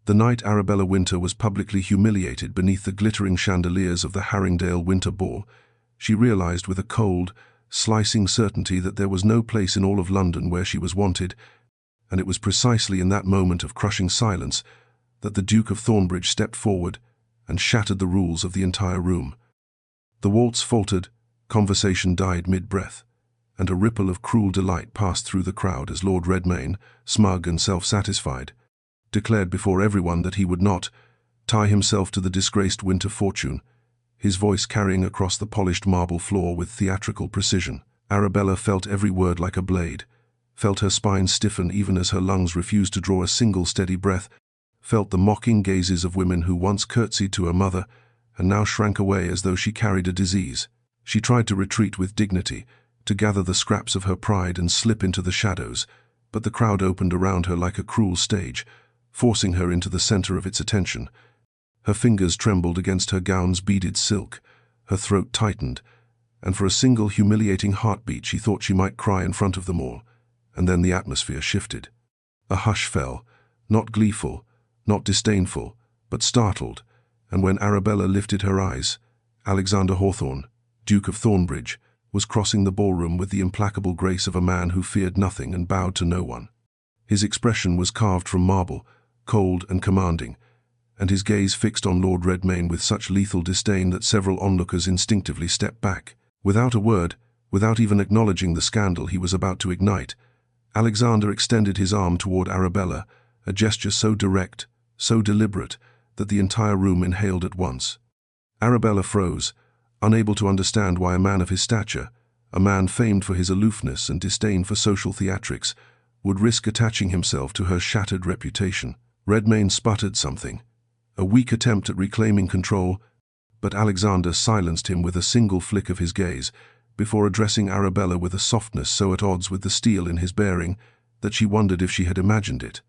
The night Arabella Wynter was publicly humiliated beneath the glittering chandeliers of the Harringdale Winter Ball, she realized with a cold, slicing certainty that there was no place in all of London where she was wanted, and it was precisely in that moment of crushing silence that the Duke of Thornbridge stepped forward and shattered the rules of the entire room. The waltz faltered, conversation died mid-breath, and a ripple of cruel delight passed through the crowd as Lord Redmayne, smug and self-satisfied, declared before everyone that he would not tie himself to the disgraced Winter fortune, his voice carrying across the polished marble floor with theatrical precision. Arabella felt every word like a blade, felt her spine stiffen even as her lungs refused to draw a single steady breath, felt the mocking gazes of women who once curtsied to her mother and now shrank away as though she carried a disease. She tried to retreat with dignity, to gather the scraps of her pride and slip into the shadows, but the crowd opened around her like a cruel stage, forcing her into the center of its attention. Her fingers trembled against her gown's beaded silk, her throat tightened, and for a single humiliating heartbeat she thought she might cry in front of them all, and then the atmosphere shifted. A hush fell, not gleeful, not disdainful, but startled, and when Arabella lifted her eyes, Alexander Hawthorne, Duke of Thornbridge, was crossing the ballroom with the implacable grace of a man who feared nothing and bowed to no one. His expression was carved from marble, cold and commanding, and his gaze fixed on Lord Redmayne with such lethal disdain that several onlookers instinctively stepped back. Without a word, without even acknowledging the scandal he was about to ignite, Alexander extended his arm toward Arabella, a gesture so direct, so deliberate, that the entire room inhaled at once. Arabella froze, unable to understand why a man of his stature, a man famed for his aloofness and disdain for social theatrics, would risk attaching himself to her shattered reputation. Redmayne sputtered something, a weak attempt at reclaiming control, but Alexander silenced him with a single flick of his gaze, before addressing Arabella with a softness so at odds with the steel in his bearing that she wondered if she had imagined it.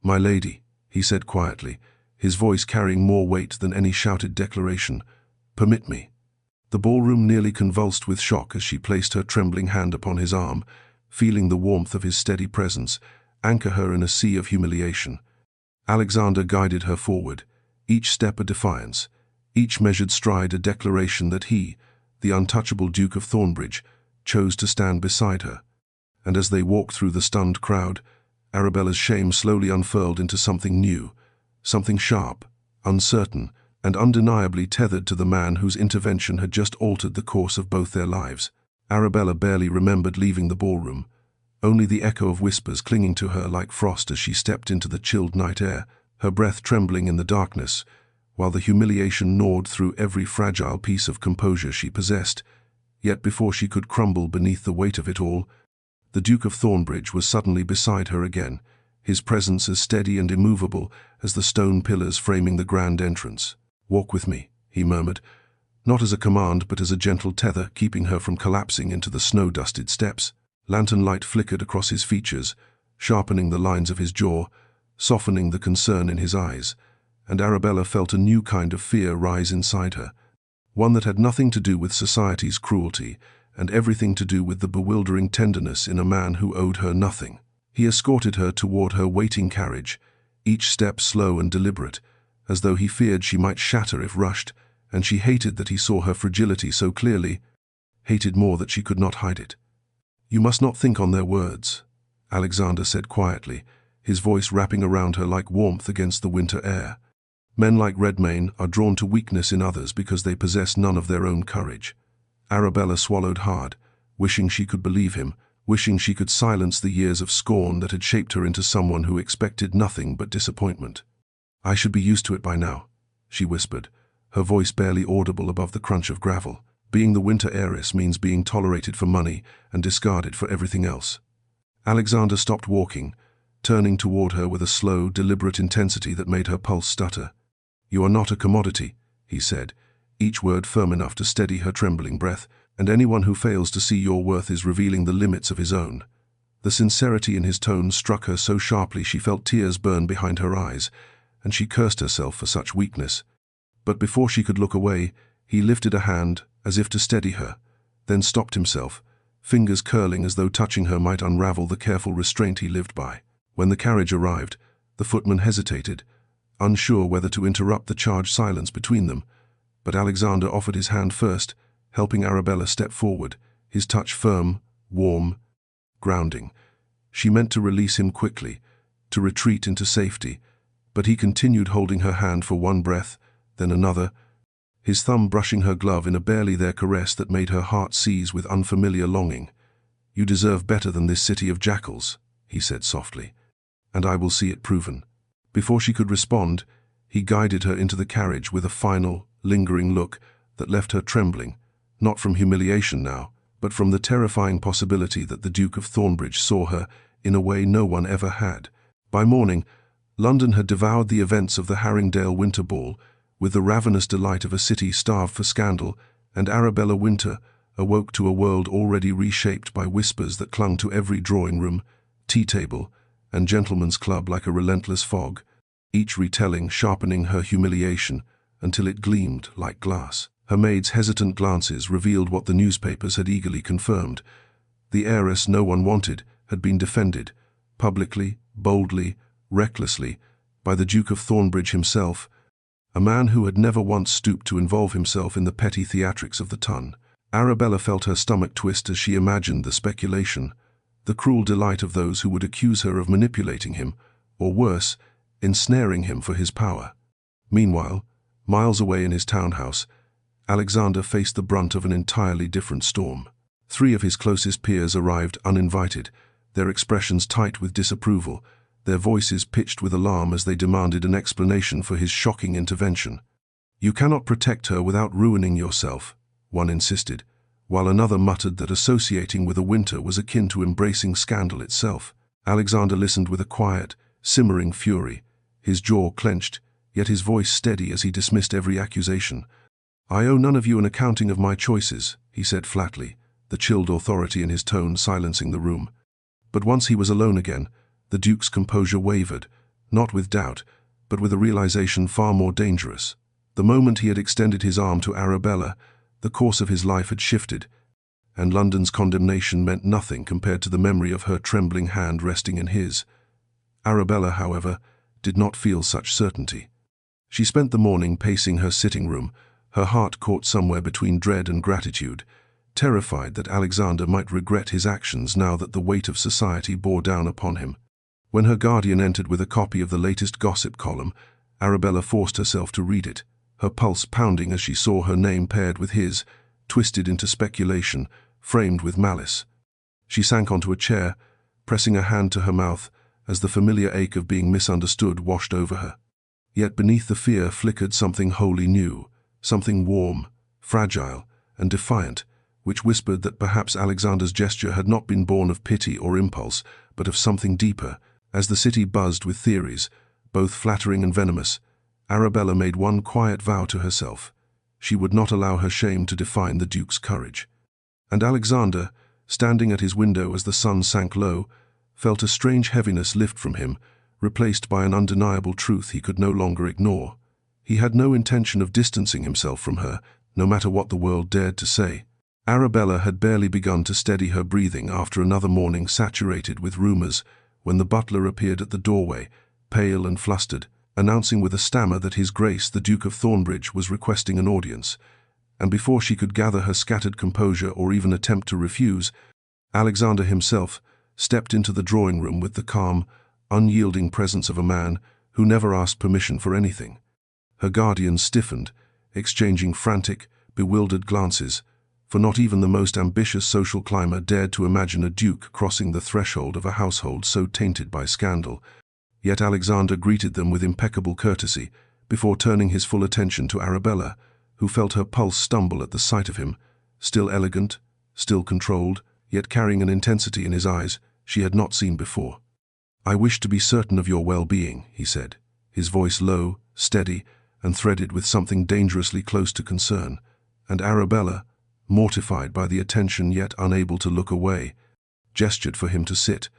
"My lady," he said quietly, his voice carrying more weight than any shouted declaration, "permit me." The ballroom nearly convulsed with shock as she placed her trembling hand upon his arm, feeling the warmth of his steady presence anchor her in a sea of humiliation. Alexander guided her forward, each step a defiance, each measured stride a declaration that he, the untouchable Duke of Thornbridge, chose to stand beside her. And as they walked through the stunned crowd, Arabella's shame slowly unfurled into something new, something sharp, uncertain, and undeniably tethered to the man whose intervention had just altered the course of both their lives. Arabella barely remembered leaving the ballroom, only the echo of whispers clinging to her like frost as she stepped into the chilled night air, her breath trembling in the darkness, while the humiliation gnawed through every fragile piece of composure she possessed. Yet before she could crumble beneath the weight of it all, the Duke of Thornbridge was suddenly beside her again, his presence as steady and immovable as the stone pillars framing the grand entrance. "Walk with me," he murmured, not as a command but as a gentle tether keeping her from collapsing into the snow-dusted steps. Lantern light flickered across his features, sharpening the lines of his jaw, softening the concern in his eyes, and Arabella felt a new kind of fear rise inside her, one that had nothing to do with society's cruelty and everything to do with the bewildering tenderness in a man who owed her nothing. He escorted her toward her waiting carriage, each step slow and deliberate, as though he feared she might shatter if rushed, and she hated that he saw her fragility so clearly, hated more that she could not hide it. "You must not think on their words," Alexander said quietly, his voice wrapping around her like warmth against the winter air. "Men like Redmayne are drawn to weakness in others because they possess none of their own courage." Arabella swallowed hard, wishing she could believe him, wishing she could silence the years of scorn that had shaped her into someone who expected nothing but disappointment. "I should be used to it by now," she whispered, her voice barely audible above the crunch of gravel. "Being the Winter heiress means being tolerated for money and discarded for everything else." Alexander stopped walking, turning toward her with a slow, deliberate intensity that made her pulse stutter. "You are not a commodity," he said, each word firm enough to steady her trembling breath, "and anyone who fails to see your worth is revealing the limits of his own." The sincerity in his tone struck her so sharply she felt tears burn behind her eyes, and she cursed herself for such weakness. But before she could look away, he lifted a hand as if to steady her, then stopped himself, fingers curling as though touching her might unravel the careful restraint he lived by. When the carriage arrived, the footman hesitated, unsure whether to interrupt the charged silence between them. But Alexander offered his hand first, helping Arabella step forward, his touch firm, warm, grounding. She meant to release him quickly, to retreat into safety, but he continued holding her hand for one breath, then another, his thumb brushing her glove in a barely there caress that made her heart seize with unfamiliar longing. "You deserve better than this city of jackals," he said softly, "and I will see it proven." Before she could respond, he guided her into the carriage with a final, lingering look that left her trembling, not from humiliation now, but from the terrifying possibility that the Duke of Thornbridge saw her in a way no one ever had. By morning, London had devoured the events of the Harringdale Winter Ball with the ravenous delight of a city starved for scandal, and Arabella Wynter awoke to a world already reshaped by whispers that clung to every drawing-room, tea-table, and gentleman's club like a relentless fog, each retelling sharpening her humiliation until it gleamed like glass. Her maid's hesitant glances revealed what the newspapers had eagerly confirmed. The heiress no one wanted had been defended, publicly, boldly, recklessly, by the Duke of Thornbridge himself, a man who had never once stooped to involve himself in the petty theatrics of the ton. Arabella felt her stomach twist as she imagined the speculation, the cruel delight of those who would accuse her of manipulating him, or worse, ensnaring him for his power. Meanwhile, miles away in his townhouse, Alexander faced the brunt of an entirely different storm. 3 of his closest peers arrived uninvited, their expressions tight with disapproval, their voices pitched with alarm as they demanded an explanation for his shocking intervention. "You cannot protect her without ruining yourself," one insisted, while another muttered that associating with a Winter was akin to embracing scandal itself. Alexander listened with a quiet, simmering fury, his jaw clenched, yet his voice steady as he dismissed every accusation. "I owe none of you an accounting of my choices," he said flatly, the chilled authority in his tone silencing the room. But once he was alone again, the Duke's composure wavered, not with doubt, but with a realization far more dangerous. The moment he had extended his arm to Arabella, the course of his life had shifted, and London's condemnation meant nothing compared to the memory of her trembling hand resting in his. Arabella, however, did not feel such certainty. She spent the morning pacing her sitting room, her heart caught somewhere between dread and gratitude, terrified that Alexander might regret his actions now that the weight of society bore down upon him. When her guardian entered with a copy of the latest gossip column, Arabella forced herself to read it, her pulse pounding as she saw her name paired with his, twisted into speculation, framed with malice. She sank onto a chair, pressing a hand to her mouth as the familiar ache of being misunderstood washed over her. Yet beneath the fear flickered something wholly new, something warm, fragile, and defiant, which whispered that perhaps Alexander's gesture had not been born of pity or impulse, but of something deeper. As the city buzzed with theories, both flattering and venomous, Arabella made one quiet vow to herself. She would not allow her shame to define the Duke's courage. And Alexander, standing at his window as the sun sank low, felt a strange heaviness lift from him, replaced by an undeniable truth he could no longer ignore. He had no intention of distancing himself from her, no matter what the world dared to say. Arabella had barely begun to steady her breathing after another morning saturated with rumors, when the butler appeared at the doorway, pale and flustered, announcing with a stammer that His Grace the Duke of Thornbridge was requesting an audience. And before she could gather her scattered composure or even attempt to refuse, Alexander himself stepped into the drawing-room with the calm, unyielding presence of a man who never asked permission for anything. Her guardian stiffened, exchanging frantic, bewildered glances, for not even the most ambitious social climber dared to imagine a duke crossing the threshold of a household so tainted by scandal. Yet Alexander greeted them with impeccable courtesy, before turning his full attention to Arabella, who felt her pulse stumble at the sight of him, still elegant, still controlled, yet carrying an intensity in his eyes she had not seen before. "I wish to be certain of your well-being," he said, his voice low, steady, and threaded with something dangerously close to concern, and Arabella, mortified by the attention yet unable to look away, gestured for him to sit.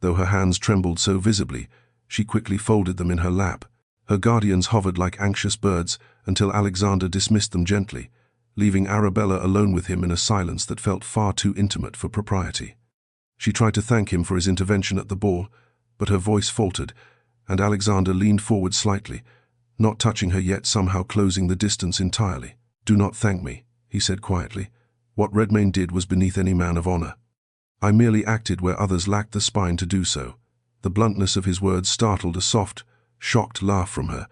Though her hands trembled so visibly, she quickly folded them in her lap. Her guardians hovered like anxious birds until Alexander dismissed them gently, leaving Arabella alone with him in a silence that felt far too intimate for propriety. She tried to thank him for his intervention at the ball, but her voice faltered, and Alexander leaned forward slightly, not touching her yet somehow closing the distance entirely. "Do not thank me," he said quietly. "What Redmayne did was beneath any man of honor. I merely acted where others lacked the spine to do so." The bluntness of his words startled a soft, shocked laugh from her,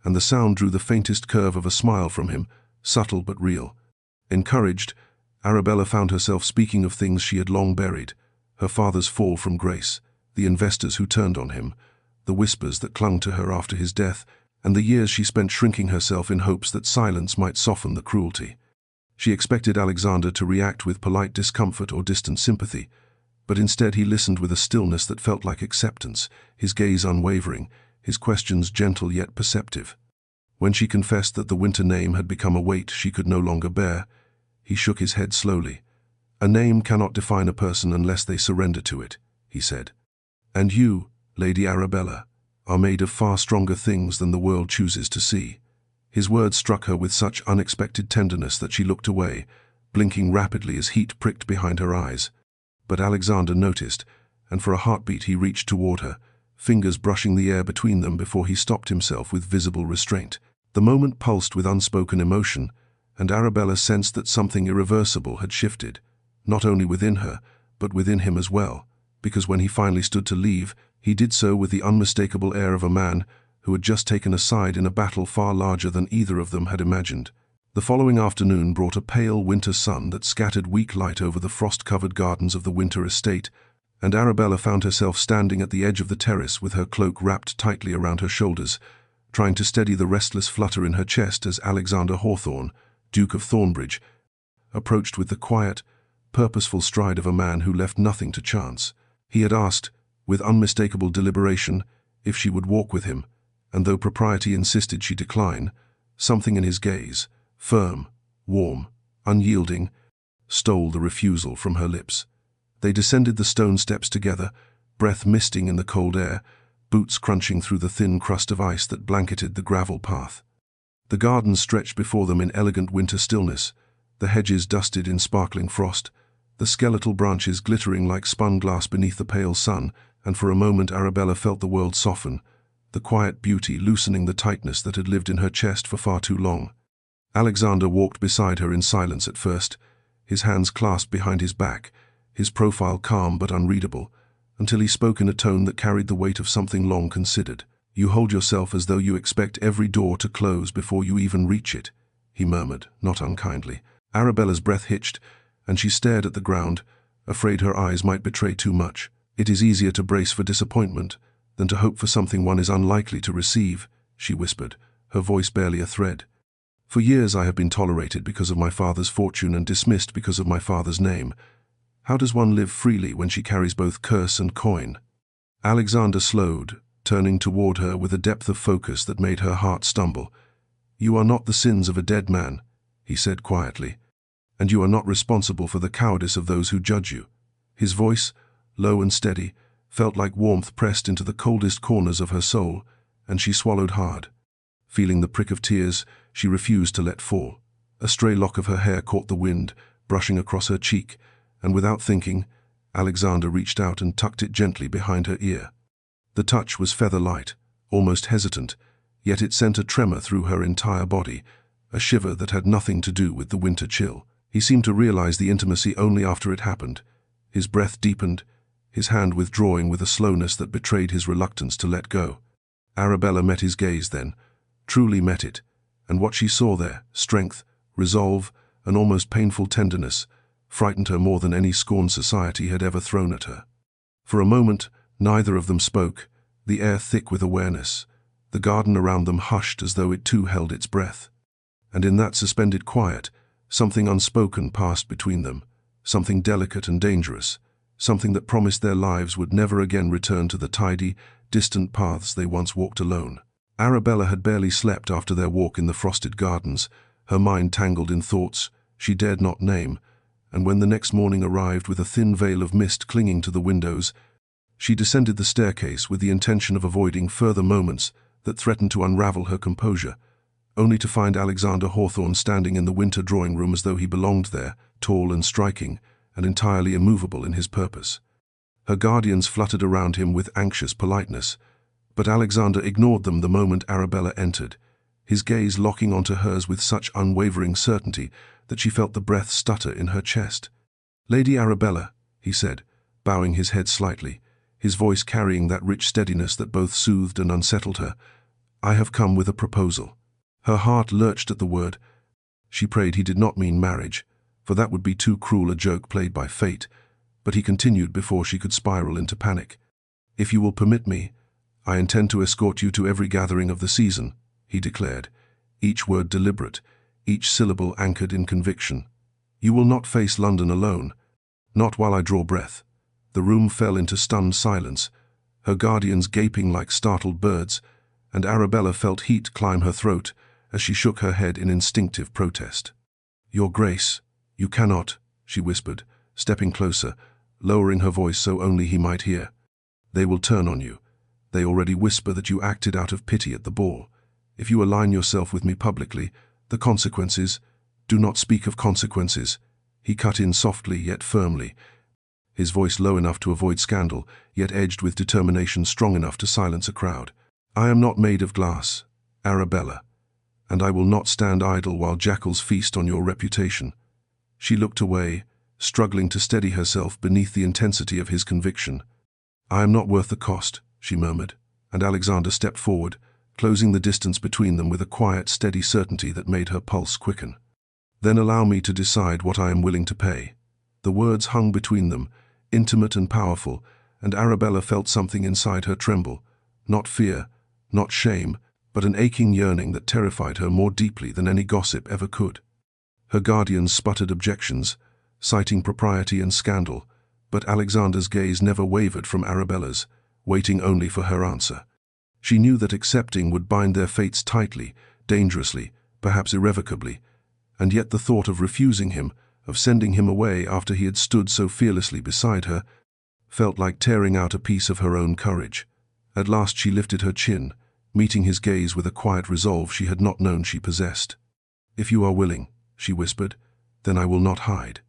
and the sound drew the faintest curve of a smile from him, subtle but real. Encouraged, Arabella found herself speaking of things she had long buried: her father's fall from grace, the investors who turned on him, the whispers that clung to her after his death, and the years she spent shrinking herself in hopes that silence might soften the cruelty. She expected Alexander to react with polite discomfort or distant sympathy, but instead he listened with a stillness that felt like acceptance, his gaze unwavering, his questions gentle yet perceptive. When she confessed that the Winter name had become a weight she could no longer bear, he shook his head slowly. "A name cannot define a person unless they surrender to it," he said. "And you, Lady Arabella, are made of far stronger things than the world chooses to see." His words struck her with such unexpected tenderness that she looked away, blinking rapidly as heat pricked behind her eyes. But Alexander noticed, and for a heartbeat he reached toward her, fingers brushing the air between them before he stopped himself with visible restraint. The moment pulsed with unspoken emotion, and Arabella sensed that something irreversible had shifted, not only within her, but within him as well, because when he finally stood to leave, he did so with the unmistakable air of a man who had just taken a side in a battle far larger than either of them had imagined. The following afternoon brought a pale winter sun that scattered weak light over the frost-covered gardens of the Winter estate, and Arabella found herself standing at the edge of the terrace with her cloak wrapped tightly around her shoulders, trying to steady the restless flutter in her chest as Alexander Hawthorne, Duke of Thornbridge, approached with the quiet, purposeful stride of a man who left nothing to chance. He had asked, with unmistakable deliberation, if she would walk with him, and though propriety insisted she decline, something in his gaze, firm, warm, unyielding, stole the refusal from her lips. They descended the stone steps together, breath misting in the cold air, boots crunching through the thin crust of ice that blanketed the gravel path. The garden stretched before them in elegant winter stillness, the hedges dusted in sparkling frost, the skeletal branches glittering like spun glass beneath the pale sun, and for a moment Arabella felt the world soften, the quiet beauty loosening the tightness that had lived in her chest for far too long. Alexander walked beside her in silence at first, his hands clasped behind his back, his profile calm but unreadable, until he spoke in a tone that carried the weight of something long considered. "You hold yourself as though you expect every door to close before you even reach it," he murmured, not unkindly. Arabella's breath hitched, and she stared at the ground, afraid her eyes might betray too much. "It is easier to brace for disappointment than to hope for something one is unlikely to receive," she whispered, her voice barely a thread. "For years I have been tolerated because of my father's fortune and dismissed because of my father's name. How does one live freely when she carries both curse and coin?" Alexander slowed, turning toward her with a depth of focus that made her heart stumble. "You are not the sins of a dead man," he said quietly, "and you are not responsible for the cowardice of those who judge you." His voice, low and steady, felt like warmth pressed into the coldest corners of her soul, and she swallowed hard. Feeling the prick of tears, she refused to let fall. A stray lock of her hair caught the wind, brushing across her cheek, and without thinking, Alexander reached out and tucked it gently behind her ear. The touch was feather-light, almost hesitant, yet it sent a tremor through her entire body, a shiver that had nothing to do with the winter chill. He seemed to realize the intimacy only after it happened. His breath deepened, his hand withdrawing with a slowness that betrayed his reluctance to let go. Arabella met his gaze then, truly met it, and what she saw there, strength, resolve, an almost painful tenderness, frightened her more than any scorn society had ever thrown at her. For a moment, neither of them spoke, the air thick with awareness, the garden around them hushed as though it too held its breath. And in that suspended quiet, something unspoken passed between them, something delicate and dangerous, something that promised their lives would never again return to the tidy, distant paths they once walked alone. Arabella had barely slept after their walk in the frosted gardens, her mind tangled in thoughts she dared not name, and when the next morning arrived with a thin veil of mist clinging to the windows, she descended the staircase with the intention of avoiding further moments that threatened to unravel her composure, only to find Alexander Hawthorne standing in the winter drawing-room as though he belonged there, tall and striking, and entirely immovable in his purpose. Her guardians fluttered around him with anxious politeness, but Alexander ignored them the moment Arabella entered, his gaze locking onto hers with such unwavering certainty that she felt the breath stutter in her chest. "Lady Arabella," he said, bowing his head slightly, his voice carrying that rich steadiness that both soothed and unsettled her, "I have come with a proposal." Her heart lurched at the word. She prayed he did not mean marriage, for that would be too cruel a joke played by fate, but he continued before she could spiral into panic. "If you will permit me, I intend to escort you to every gathering of the season," he declared, each word deliberate, each syllable anchored in conviction. "You will not face London alone, not while I draw breath." The room fell into stunned silence, her guardians gaping like startled birds, and Arabella felt heat climb her throat as she shook her head in instinctive protest. "Your Grace, you cannot," she whispered, stepping closer, lowering her voice so only he might hear. "They will turn on you. They already whisper that you acted out of pity at the ball. If you align yourself with me publicly, the consequences—" "Do not speak of consequences," he cut in softly yet firmly, his voice low enough to avoid scandal, yet edged with determination strong enough to silence a crowd. "I am not made of glass, Arabella, and I will not stand idle while jackals feast on your reputation." She looked away, struggling to steady herself beneath the intensity of his conviction. "I am not worth the cost," she murmured, and Alexander stepped forward, closing the distance between them with a quiet, steady certainty that made her pulse quicken. "Then allow me to decide what I am willing to pay." The words hung between them, intimate and powerful, and Arabella felt something inside her tremble. Not fear, not shame, but an aching yearning that terrified her more deeply than any gossip ever could. Her guardians sputtered objections, citing propriety and scandal, but Alexander's gaze never wavered from Arabella's, waiting only for her answer. She knew that accepting would bind their fates tightly, dangerously, perhaps irrevocably, and yet the thought of refusing him, of sending him away after he had stood so fearlessly beside her, felt like tearing out a piece of her own courage. At last she lifted her chin, meeting his gaze with a quiet resolve she had not known she possessed. "If you are willing," she whispered, "then I will not hide."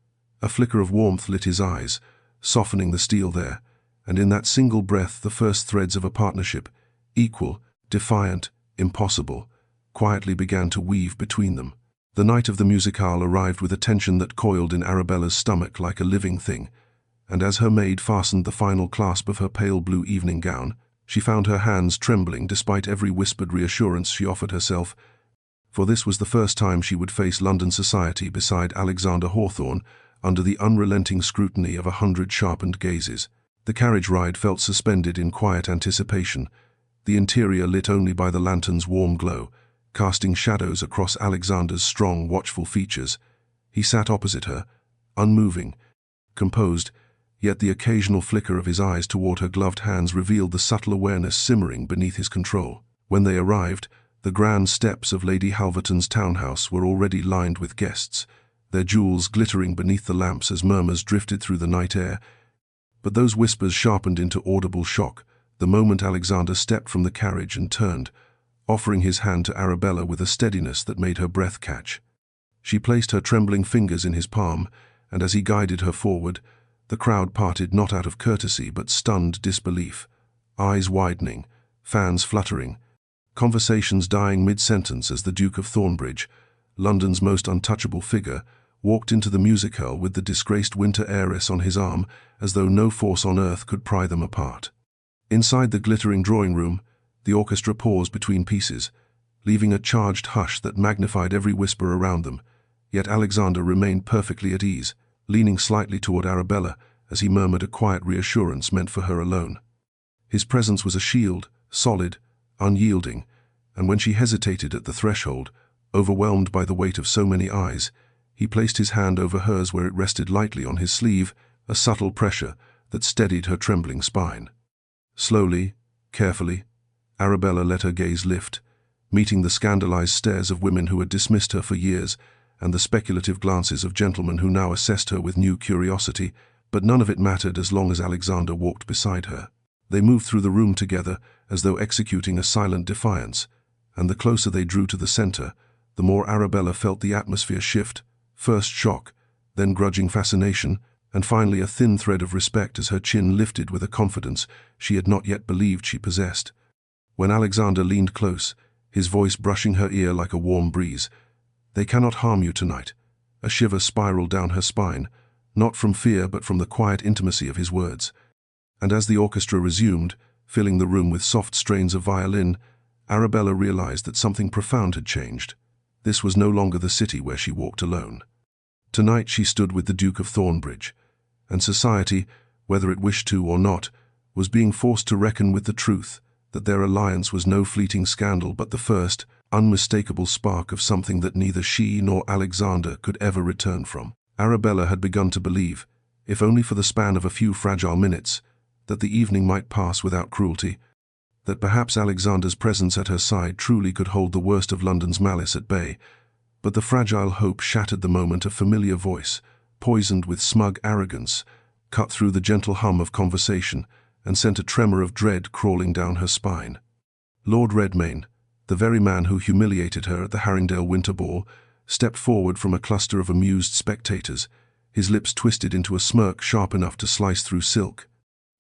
A flicker of warmth lit his eyes, softening the steel there, and in that single breath the first threads of a partnership, equal, defiant, impossible, quietly began to weave between them. The night of the musicale arrived with a tension that coiled in Arabella's stomach like a living thing, and as her maid fastened the final clasp of her pale blue evening gown, she found her hands trembling despite every whispered reassurance she offered herself, for this was the first time she would face London society beside Alexander Hawthorne under the unrelenting scrutiny of 100 sharpened gazes. The carriage ride felt suspended in quiet anticipation, the interior lit only by the lantern's warm glow, casting shadows across Alexander's strong, watchful features. He sat opposite her, unmoving, composed, yet the occasional flicker of his eyes toward her gloved hands revealed the subtle awareness simmering beneath his control. When they arrived, the grand steps of Lady Halverton's townhouse were already lined with guests, their jewels glittering beneath the lamps as murmurs drifted through the night air. But those whispers sharpened into audible shock the moment Alexander stepped from the carriage and turned, offering his hand to Arabella with a steadiness that made her breath catch. She placed her trembling fingers in his palm, and as he guided her forward, the crowd parted not out of courtesy but stunned disbelief, eyes widening, fans fluttering, conversations dying mid-sentence as the Duke of Thornbridge, London's most untouchable figure, walked into the music hall with the disgraced Winter heiress on his arm as though no force on earth could pry them apart. Inside the glittering drawing room, the orchestra paused between pieces, leaving a charged hush that magnified every whisper around them, yet Alexander remained perfectly at ease, leaning slightly toward Arabella as he murmured a quiet reassurance meant for her alone. His presence was a shield, solid, unyielding, and when she hesitated at the threshold, overwhelmed by the weight of so many eyes, he placed his hand over hers where it rested lightly on his sleeve, a subtle pressure that steadied her trembling spine. Slowly, carefully, Arabella let her gaze lift, meeting the scandalized stares of women who had dismissed her for years and the speculative glances of gentlemen who now assessed her with new curiosity, but none of it mattered as long as Alexander walked beside her. They moved through the room together as though executing a silent defiance, and the closer they drew to the center, the more Arabella felt the atmosphere shift, first shock, then grudging fascination, and finally a thin thread of respect as her chin lifted with a confidence she had not yet believed she possessed. When Alexander leaned close, his voice brushing her ear like a warm breeze. "They cannot harm you tonight." A shiver spiraled down her spine, not from fear but from the quiet intimacy of his words. And as the orchestra resumed, filling the room with soft strains of violin, Arabella realized that something profound had changed. This was no longer the city where she walked alone. Tonight she stood with the Duke of Thornbridge, and society, whether it wished to or not, was being forced to reckon with the truth that their alliance was no fleeting scandal but the first, unmistakable spark of something that neither she nor Alexander could ever return from. Arabella had begun to believe, if only for the span of a few fragile minutes, that the evening might pass without cruelty, that perhaps Alexander's presence at her side truly could hold the worst of London's malice at bay. But the fragile hope shattered the moment a familiar voice, poisoned with smug arrogance, cut through the gentle hum of conversation and sent a tremor of dread crawling down her spine. Lord Redmayne, the very man who humiliated her at the Harringdale Winter Ball, stepped forward from a cluster of amused spectators, his lips twisted into a smirk sharp enough to slice through silk.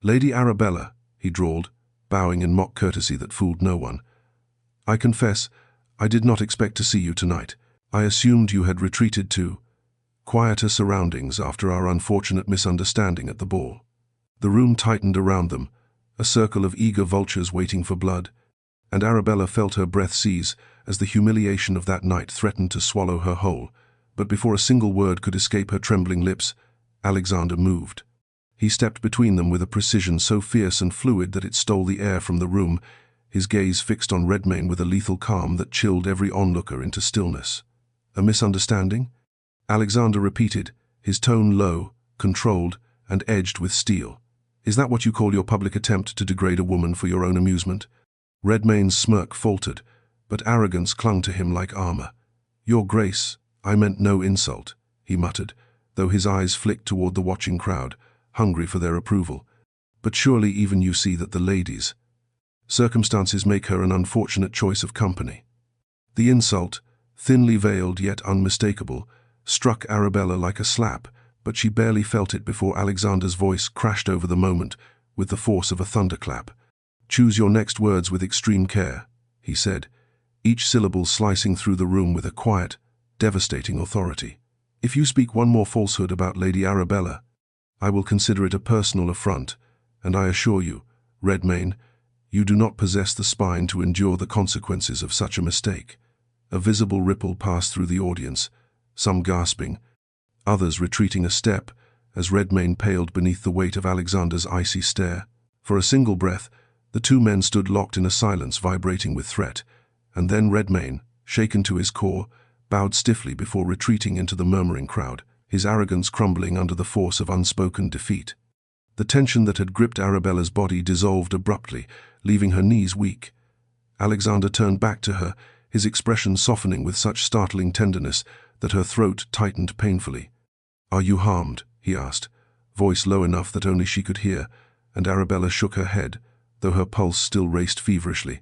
"Lady Arabella," he drawled, bowing in mock courtesy that fooled no one. "I confess, I did not expect to see you tonight. I assumed you had retreated to quieter surroundings after our unfortunate misunderstanding at the ball." The room tightened around them, a circle of eager vultures waiting for blood, and Arabella felt her breath seize as the humiliation of that night threatened to swallow her whole. But before a single word could escape her trembling lips, Alexander moved. He stepped between them with a precision so fierce and fluid that it stole the air from the room, his gaze fixed on Redmayne with a lethal calm that chilled every onlooker into stillness. "A misunderstanding?" Alexander repeated, his tone low, controlled, and edged with steel. "Is that what you call your public attempt to degrade a woman for your own amusement?" Redmayne's smirk faltered, but arrogance clung to him like armor. "Your Grace, I meant no insult," he muttered, though his eyes flicked toward the watching crowd, hungry for their approval. "But surely even you see that the ladies. Circumstances make her an unfortunate choice of company." The insult, thinly veiled yet unmistakable, struck Arabella like a slap, but she barely felt it before Alexander's voice crashed over the moment with the force of a thunderclap. "Choose your next words with extreme care," he said, each syllable slicing through the room with a quiet, devastating authority. "If you speak one more falsehood about Lady Arabella, I will consider it a personal affront, and I assure you, Redmayne, you do not possess the spine to endure the consequences of such a mistake." A visible ripple passed through the audience, some gasping, others retreating a step, as Redmayne paled beneath the weight of Alexander's icy stare. For a single breath, the two men stood locked in a silence vibrating with threat, and then Redmayne, shaken to his core, bowed stiffly before retreating into the murmuring crowd, his arrogance crumbling under the force of unspoken defeat. The tension that had gripped Arabella's body dissolved abruptly, leaving her knees weak. Alexander turned back to her, his expression softening with such startling tenderness that her throat tightened painfully. "Are you harmed?" he asked, voice low enough that only she could hear, and Arabella shook her head, though her pulse still raced feverishly.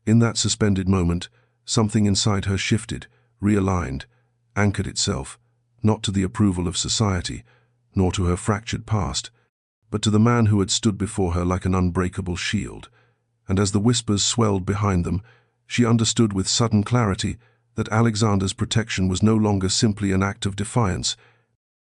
In that suspended moment, something inside her shifted, realigned, anchored itself, not to the approval of society, nor to her fractured past, but to the man who had stood before her like an unbreakable shield. And as the whispers swelled behind them, she understood with sudden clarity that Alexander's protection was no longer simply an act of defiance.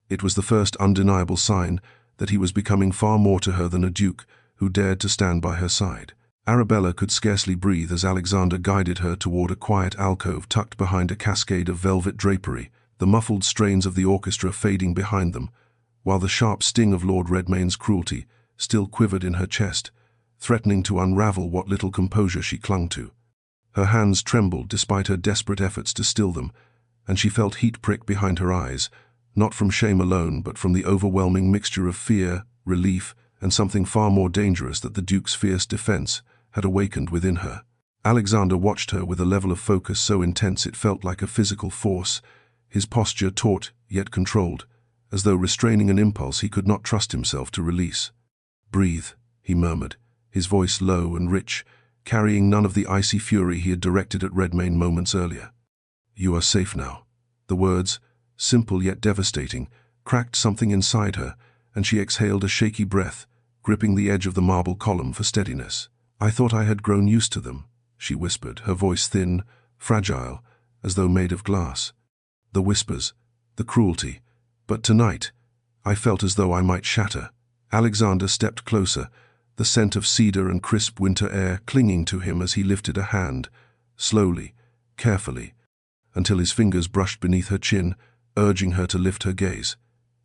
It was the first undeniable sign that he was becoming far more to her than a duke who dared to stand by her side. Arabella could scarcely breathe as Alexander guided her toward a quiet alcove tucked behind a cascade of velvet drapery, the muffled strains of the orchestra fading behind them, while the sharp sting of Lord Redmayne's cruelty still quivered in her chest, threatening to unravel what little composure she clung to. Her hands trembled despite her desperate efforts to still them, and she felt heat prick behind her eyes, not from shame alone but from the overwhelming mixture of fear, relief, and something far more dangerous that the Duke's fierce defense had awakened within her. Alexander watched her with a level of focus so intense it felt like a physical force, his posture taut yet controlled, as though restraining an impulse he could not trust himself to release. "Breathe," he murmured, his voice low and rich, carrying none of the icy fury he had directed at Redmayne moments earlier. "You are safe now." The words, simple yet devastating, cracked something inside her, and she exhaled a shaky breath, gripping the edge of the marble column for steadiness. "I thought I had grown used to them," she whispered, her voice thin, fragile, as though made of glass. The whispers, the cruelty. But tonight, I felt as though I might shatter. Alexander stepped closer, the scent of cedar and crisp winter air clinging to him as he lifted a hand, slowly, carefully, until his fingers brushed beneath her chin, urging her to lift her gaze.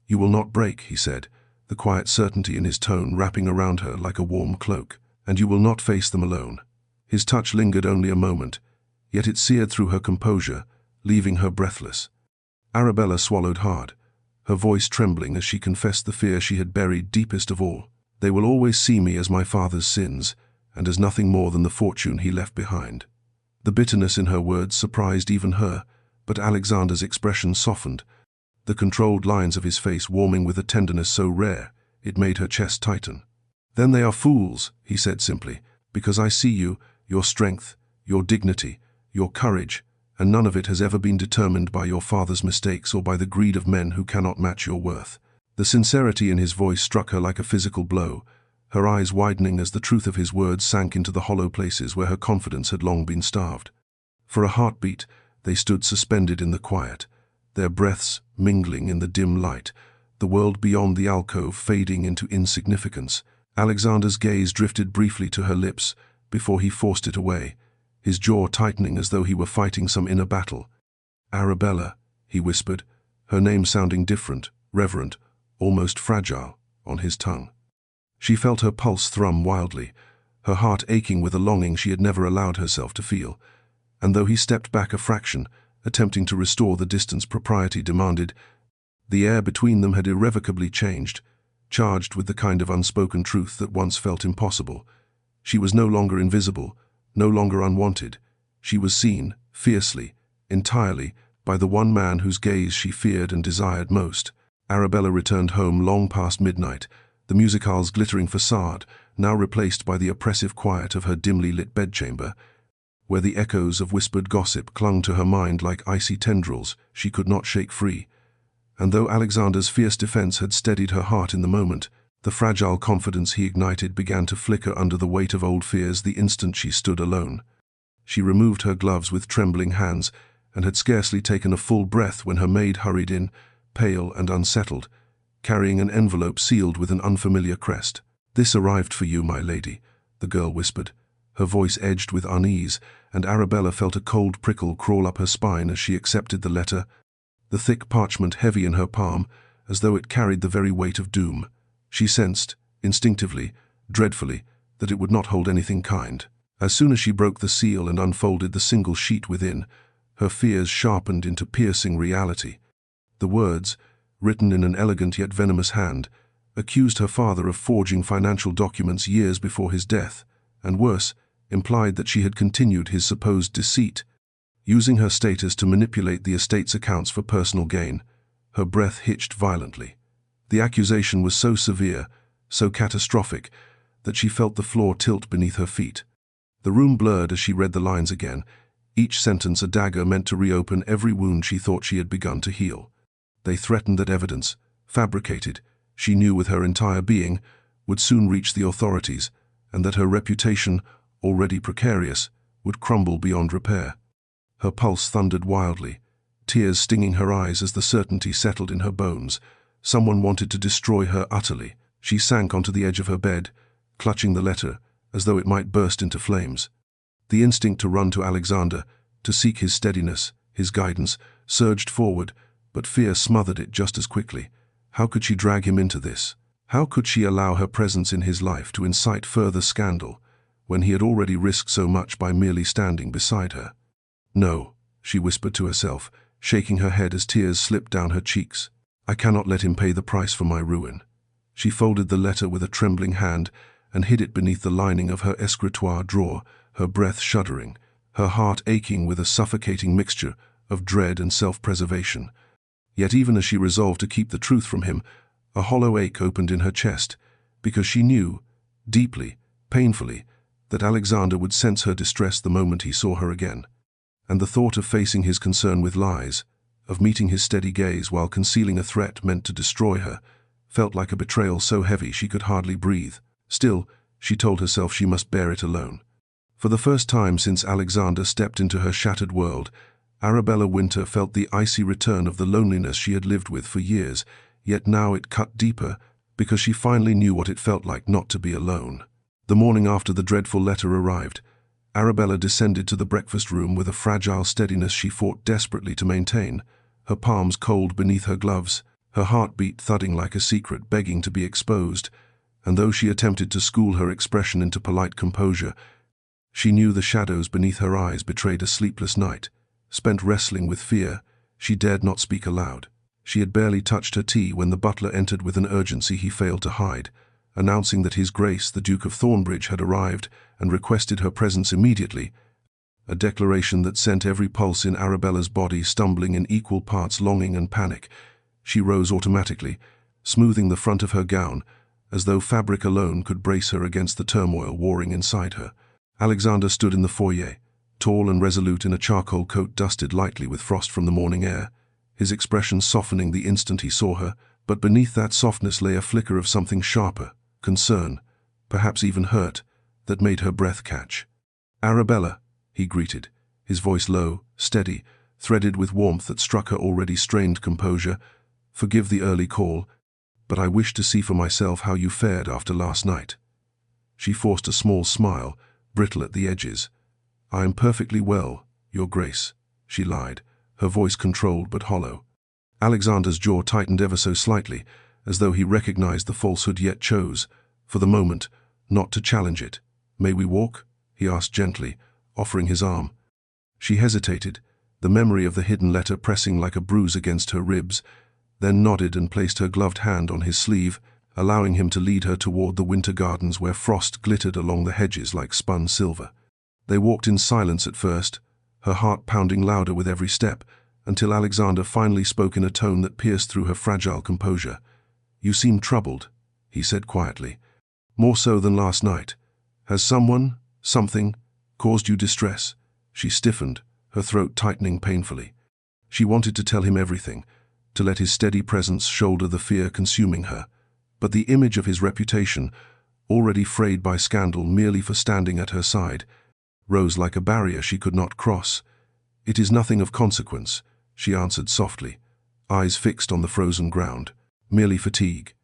"You will not break," he said, the quiet certainty in his tone wrapping around her like a warm cloak. "And you will not face them alone." His touch lingered only a moment, yet it seared through her composure, leaving her breathless. Arabella swallowed hard, her voice trembling as she confessed the fear she had buried deepest of all. "They will always see me as my father's sins, and as nothing more than the fortune he left behind." The bitterness in her words surprised even her, but Alexander's expression softened, the controlled lines of his face warming with a tenderness so rare it made her chest tighten. "Then they are fools," he said simply, "because I see you, your strength, your dignity, your courage, and none of it has ever been determined by your father's mistakes or by the greed of men who cannot match your worth." The sincerity in his voice struck her like a physical blow, her eyes widening as the truth of his words sank into the hollow places where her confidence had long been starved. For a heartbeat, they stood suspended in the quiet, their breaths mingling in the dim light, the world beyond the alcove fading into insignificance. Alexander's gaze drifted briefly to her lips before he forced it away, his jaw tightening as though he were fighting some inner battle. "Arabella," he whispered, her name sounding different, reverent, almost fragile, on his tongue. She felt her pulse thrum wildly, her heart aching with a longing she had never allowed herself to feel, and though he stepped back a fraction, attempting to restore the distance propriety demanded, the air between them had irrevocably changed, charged with the kind of unspoken truth that once felt impossible. She was no longer invisible, no longer unwanted. She was seen, fiercely, entirely, by the one man whose gaze she feared and desired most. Arabella returned home long past midnight, the music hall's glittering facade now replaced by the oppressive quiet of her dimly lit bedchamber, where the echoes of whispered gossip clung to her mind like icy tendrils she could not shake free. And though Alexander's fierce defense had steadied her heart in the moment, the fragile confidence he ignited began to flicker under the weight of old fears the instant she stood alone. She removed her gloves with trembling hands and had scarcely taken a full breath when her maid hurried in, pale and unsettled, carrying an envelope sealed with an unfamiliar crest. "This arrived for you, my lady," the girl whispered, her voice edged with unease, and Arabella felt a cold prickle crawl up her spine as she accepted the letter, the thick parchment heavy in her palm, as though it carried the very weight of doom. She sensed, instinctively, dreadfully, that it would not hold anything kind. As soon as she broke the seal and unfolded the single sheet within, her fears sharpened into piercing reality. The words, written in an elegant yet venomous hand, accused her father of forging financial documents years before his death, and worse, implied that she had continued his supposed deceit, using her status to manipulate the estate's accounts for personal gain. Her breath hitched violently. The accusation was so severe, so catastrophic, that she felt the floor tilt beneath her feet. The room blurred as she read the lines again, each sentence a dagger meant to reopen every wound she thought she had begun to heal. They threatened that evidence, fabricated, she knew with her entire being, would soon reach the authorities, and that her reputation, already precarious, would crumble beyond repair. Her pulse thundered wildly, tears stinging her eyes as the certainty settled in her bones. Someone wanted to destroy her utterly. She sank onto the edge of her bed, clutching the letter, as though it might burst into flames. The instinct to run to Alexander, to seek his steadiness, his guidance, surged forward, but fear smothered it just as quickly. How could she drag him into this? How could she allow her presence in his life to incite further scandal, when he had already risked so much by merely standing beside her? "No," she whispered to herself, shaking her head as tears slipped down her cheeks. "I cannot let him pay the price for my ruin." She folded the letter with a trembling hand and hid it beneath the lining of her escritoire drawer, her breath shuddering, her heart aching with a suffocating mixture of dread and self-preservation. Yet even as she resolved to keep the truth from him, a hollow ache opened in her chest, because she knew, deeply, painfully, that Alexander would sense her distress the moment he saw her again. And the thought of facing his concern with lies, of meeting his steady gaze while concealing a threat meant to destroy her, felt like a betrayal so heavy she could hardly breathe. Still, she told herself she must bear it alone. For the first time since Alexander stepped into her shattered world, Arabella Wynter felt the icy return of the loneliness she had lived with for years, yet now it cut deeper because she finally knew what it felt like not to be alone. The morning after the dreadful letter arrived, Arabella descended to the breakfast room with a fragile steadiness she fought desperately to maintain, her palms cold beneath her gloves, her heartbeat thudding like a secret begging to be exposed, and though she attempted to school her expression into polite composure, she knew the shadows beneath her eyes betrayed a sleepless night. Spent wrestling with fear, she dared not speak aloud. She had barely touched her tea when the butler entered with an urgency he failed to hide, announcing that His Grace the Duke of Thornbridge had arrived and requested her presence immediately, a declaration that sent every pulse in Arabella's body stumbling in equal parts longing and panic. She rose automatically, smoothing the front of her gown, as though fabric alone could brace her against the turmoil warring inside her. Alexander stood in the foyer, tall and resolute in a charcoal coat dusted lightly with frost from the morning air, his expression softening the instant he saw her, but beneath that softness lay a flicker of something sharper, concern, perhaps even hurt, that made her breath catch. "Arabella," he greeted, his voice low, steady, threaded with warmth that struck her already strained composure. "Forgive the early call, but I wish to see for myself how you fared after last night." She forced a small smile, brittle at the edges. "I am perfectly well, Your Grace," she lied, her voice controlled but hollow. Alexander's jaw tightened ever so slightly, as though he recognized the falsehood yet chose, for the moment, not to challenge it. "May we walk?" he asked gently, offering his arm. She hesitated, the memory of the hidden letter pressing like a bruise against her ribs, then nodded and placed her gloved hand on his sleeve, allowing him to lead her toward the winter gardens where frost glittered along the hedges like spun silver. They walked in silence at first, her heart pounding louder with every step, until Alexander finally spoke in a tone that pierced through her fragile composure. "You seem troubled," he said quietly. "More so than last night. Has something, caused you distress?" She stiffened, her throat tightening painfully. She wanted to tell him everything, to let his steady presence shoulder the fear consuming her, but the image of his reputation, already frayed by scandal merely for standing at her side, rose like a barrier she could not cross. "It is nothing of consequence," she answered softly, eyes fixed on the frozen ground. "Merely fatigue."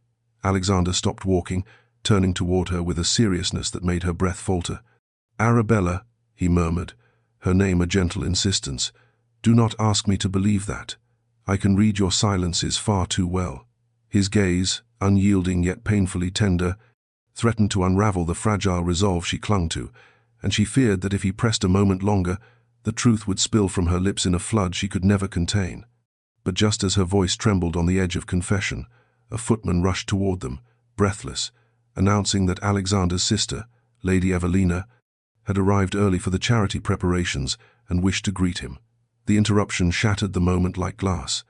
Alexander stopped walking, turning toward her with a seriousness that made her breath falter. "Arabella," he murmured, her name a gentle insistence, "do not ask me to believe that. I can read your silences far too well." His gaze, unyielding yet painfully tender, threatened to unravel the fragile resolve she clung to, and she feared that if he pressed a moment longer, the truth would spill from her lips in a flood she could never contain. But just as her voice trembled on the edge of confession, a footman rushed toward them, breathless, announcing that Alexander's sister, Lady Evelina, had arrived early for the charity preparations and wished to greet him. The interruption shattered the moment like glass.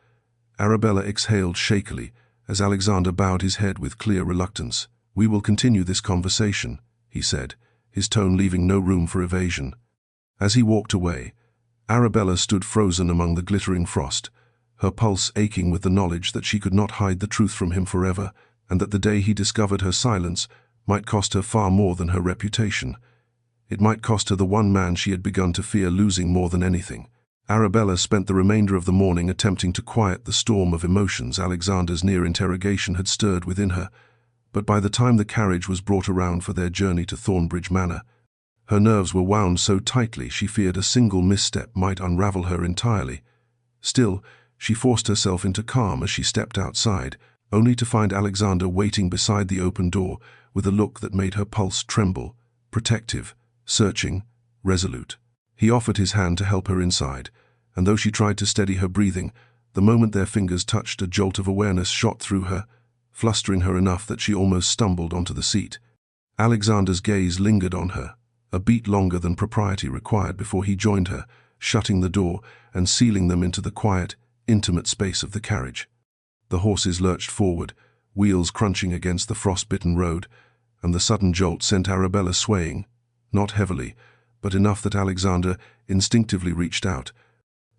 Arabella exhaled shakily as Alexander bowed his head with clear reluctance. "We will continue this conversation," he said, his tone leaving no room for evasion. As he walked away, Arabella stood frozen among the glittering frost, her pulse aching with the knowledge that she could not hide the truth from him forever, and that the day he discovered her silence might cost her far more than her reputation. It might cost her the one man she had begun to fear losing more than anything. Arabella spent the remainder of the morning attempting to quiet the storm of emotions Alexander's near interrogation had stirred within her, but by the time the carriage was brought around for their journey to Thornbridge Manor, her nerves were wound so tightly she feared a single misstep might unravel her entirely. Still, she forced herself into calm as she stepped outside, only to find Alexander waiting beside the open door with a look that made her pulse tremble, protective, searching, resolute. He offered his hand to help her inside, and though she tried to steady her breathing, the moment their fingers touched, a jolt of awareness shot through her, flustering her enough that she almost stumbled onto the seat. Alexander's gaze lingered on her, a beat longer than propriety required before he joined her, shutting the door and sealing them into the quiet, intimate space of the carriage. The horses lurched forward, wheels crunching against the frost-bitten road, and the sudden jolt sent Arabella swaying, not heavily, but enough that Alexander instinctively reached out,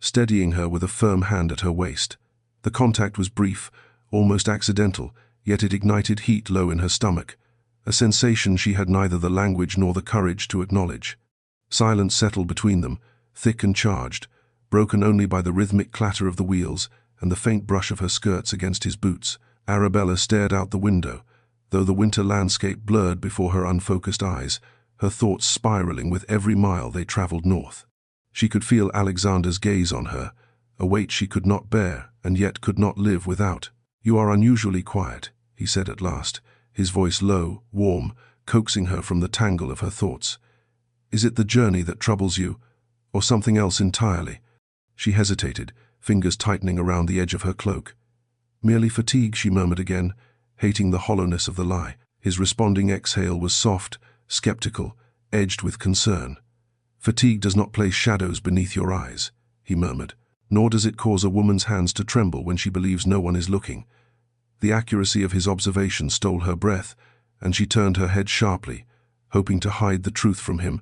steadying her with a firm hand at her waist. The contact was brief, almost accidental, yet it ignited heat low in her stomach, a sensation she had neither the language nor the courage to acknowledge. Silence settled between them, thick and charged, broken only by the rhythmic clatter of the wheels and the faint brush of her skirts against his boots. Arabella stared out the window, though the winter landscape blurred before her unfocused eyes, her thoughts spiraling with every mile they traveled north. She could feel Alexander's gaze on her, a weight she could not bear and yet could not live without. "You are unusually quiet," he said at last, his voice low, warm, coaxing her from the tangle of her thoughts. "Is it the journey that troubles you, or something else entirely?" She hesitated, fingers tightening around the edge of her cloak. "Merely fatigue," she murmured again, hating the hollowness of the lie. His responding exhale was soft, skeptical, edged with concern. "Fatigue does not place shadows beneath your eyes," he murmured, "nor does it cause a woman's hands to tremble when she believes no one is looking." The accuracy of his observation stole her breath, and she turned her head sharply, hoping to hide the truth from him,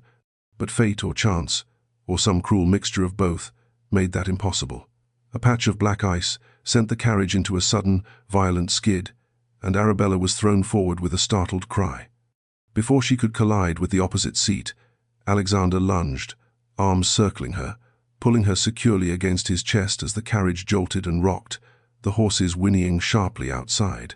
but fate or chance, or some cruel mixture of both, made that impossible. A patch of black ice sent the carriage into a sudden, violent skid, and Arabella was thrown forward with a startled cry. Before she could collide with the opposite seat, Alexander lunged, arms circling her, pulling her securely against his chest as the carriage jolted and rocked, the horses whinnying sharply outside.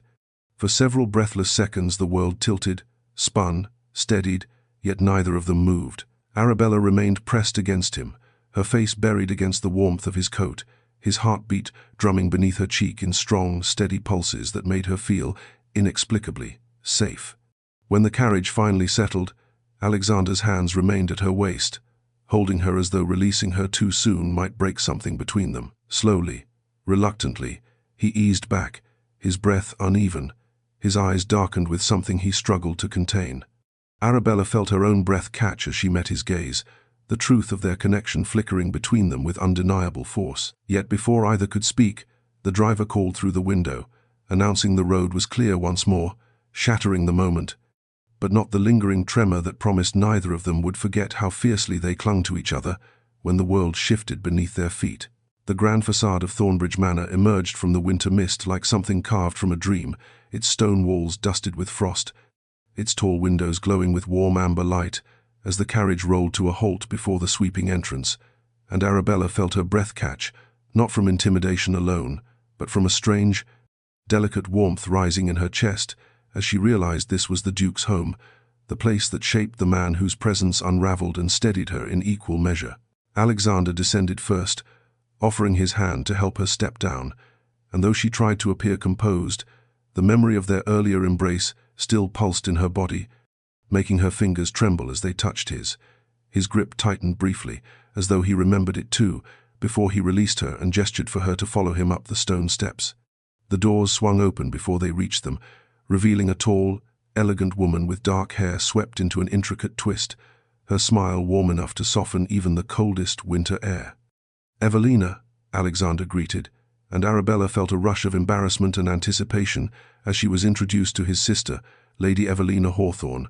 For several breathless seconds the world tilted, spun, steadied, yet neither of them moved. Arabella remained pressed against him, her face buried against the warmth of his coat, his heartbeat drumming beneath her cheek in strong, steady pulses that made her feel, inexplicably, safe. When the carriage finally settled, Alexander's hands remained at her waist, holding her as though releasing her too soon might break something between them. Slowly, reluctantly, he eased back, his breath uneven, his eyes darkened with something he struggled to contain. Arabella felt her own breath catch as she met his gaze, the truth of their connection flickering between them with undeniable force. Yet before either could speak, the driver called through the window, announcing the road was clear once more, shattering the moment, but not the lingering tremor that promised neither of them would forget how fiercely they clung to each other when the world shifted beneath their feet. The grand facade of Thornbridge Manor emerged from the winter mist like something carved from a dream, its stone walls dusted with frost, its tall windows glowing with warm amber light, as the carriage rolled to a halt before the sweeping entrance, and Arabella felt her breath catch, not from intimidation alone, but from a strange, delicate warmth rising in her chest as she realized this was the Duke's home, the place that shaped the man whose presence unraveled and steadied her in equal measure. Alexander descended first, offering his hand to help her step down, and though she tried to appear composed, the memory of their earlier embrace still pulsed in her body, making her fingers tremble as they touched his. His grip tightened briefly, as though he remembered it too, before he released her and gestured for her to follow him up the stone steps. The doors swung open before they reached them, revealing a tall, elegant woman with dark hair swept into an intricate twist, her smile warm enough to soften even the coldest winter air. "Evelina," Alexander greeted, and Arabella felt a rush of embarrassment and anticipation as she was introduced to his sister, Lady Evelina Hawthorne,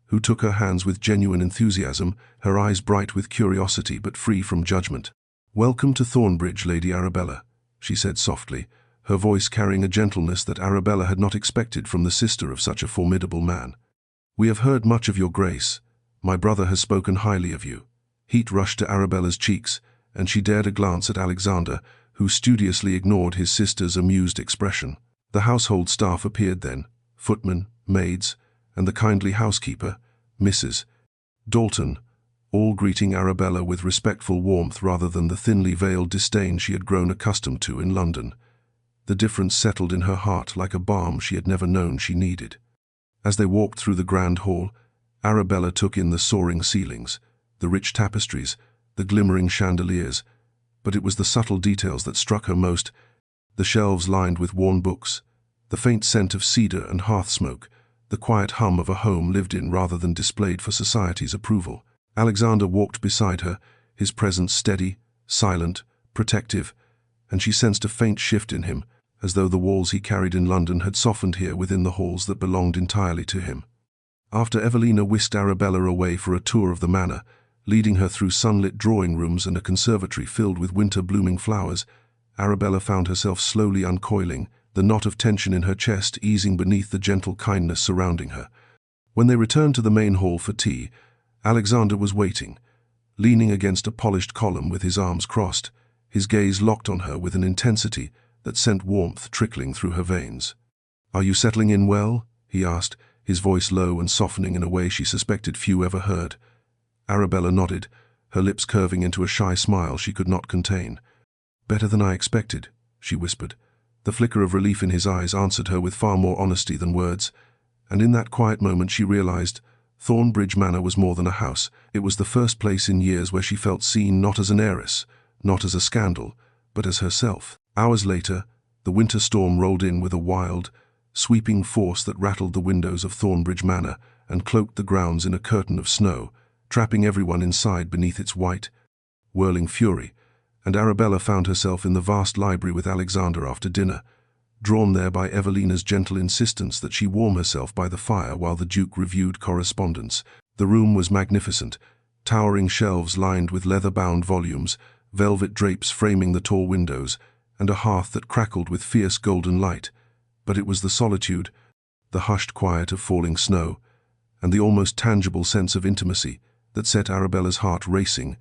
who took her hands with genuine enthusiasm, her eyes bright with curiosity but free from judgment. "Welcome to Thornbridge, Lady Arabella," she said softly, her voice carrying a gentleness that Arabella had not expected from the sister of such a formidable man. "We have heard much of your grace. My brother has spoken highly of you." Heat rushed to Arabella's cheeks, and she dared a glance at Alexander, who studiously ignored his sister's amused expression. The household staff appeared then, footmen, maids, and the kindly housekeeper, Mrs. Dalton, all greeting Arabella with respectful warmth rather than the thinly veiled disdain she had grown accustomed to in London. The difference settled in her heart like a balm she had never known she needed. As they walked through the grand hall, Arabella took in the soaring ceilings, the rich tapestries, the glimmering chandeliers, but it was the subtle details that struck her most, the shelves lined with worn books, the faint scent of cedar and hearth smoke, the quiet hum of a home lived in rather than displayed for society's approval. Alexander walked beside her, his presence steady, silent, protective, and she sensed a faint shift in him, as though the walls he carried in London had softened here within the halls that belonged entirely to him. After Evelina whisked Arabella away for a tour of the manor, leading her through sunlit drawing rooms and a conservatory filled with winter-blooming flowers, Arabella found herself slowly uncoiling, the knot of tension in her chest easing beneath the gentle kindness surrounding her. When they returned to the main hall for tea, Alexander was waiting, leaning against a polished column with his arms crossed, his gaze locked on her with an intensity that sent warmth trickling through her veins. "Are you settling in well?" he asked, his voice low and softening in a way she suspected few ever heard. Arabella nodded, her lips curving into a shy smile she could not contain. "Better than I expected," she whispered. The flicker of relief in his eyes answered her with far more honesty than words, and in that quiet moment she realized Thornbridge Manor was more than a house. It was the first place in years where she felt seen not as an heiress, not as a scandal, but as herself. Hours later, the winter storm rolled in with a wild, sweeping force that rattled the windows of Thornbridge Manor and cloaked the grounds in a curtain of snow, trapping everyone inside beneath its white, whirling fury, and Arabella found herself in the vast library with Alexander after dinner, drawn there by Evelina's gentle insistence that she warm herself by the fire while the Duke reviewed correspondence. The room was magnificent, towering shelves lined with leather-bound volumes, velvet drapes framing the tall windows, and a hearth that crackled with fierce golden light. But it was the solitude, the hushed quiet of falling snow, and the almost tangible sense of intimacy that set Arabella's heart racing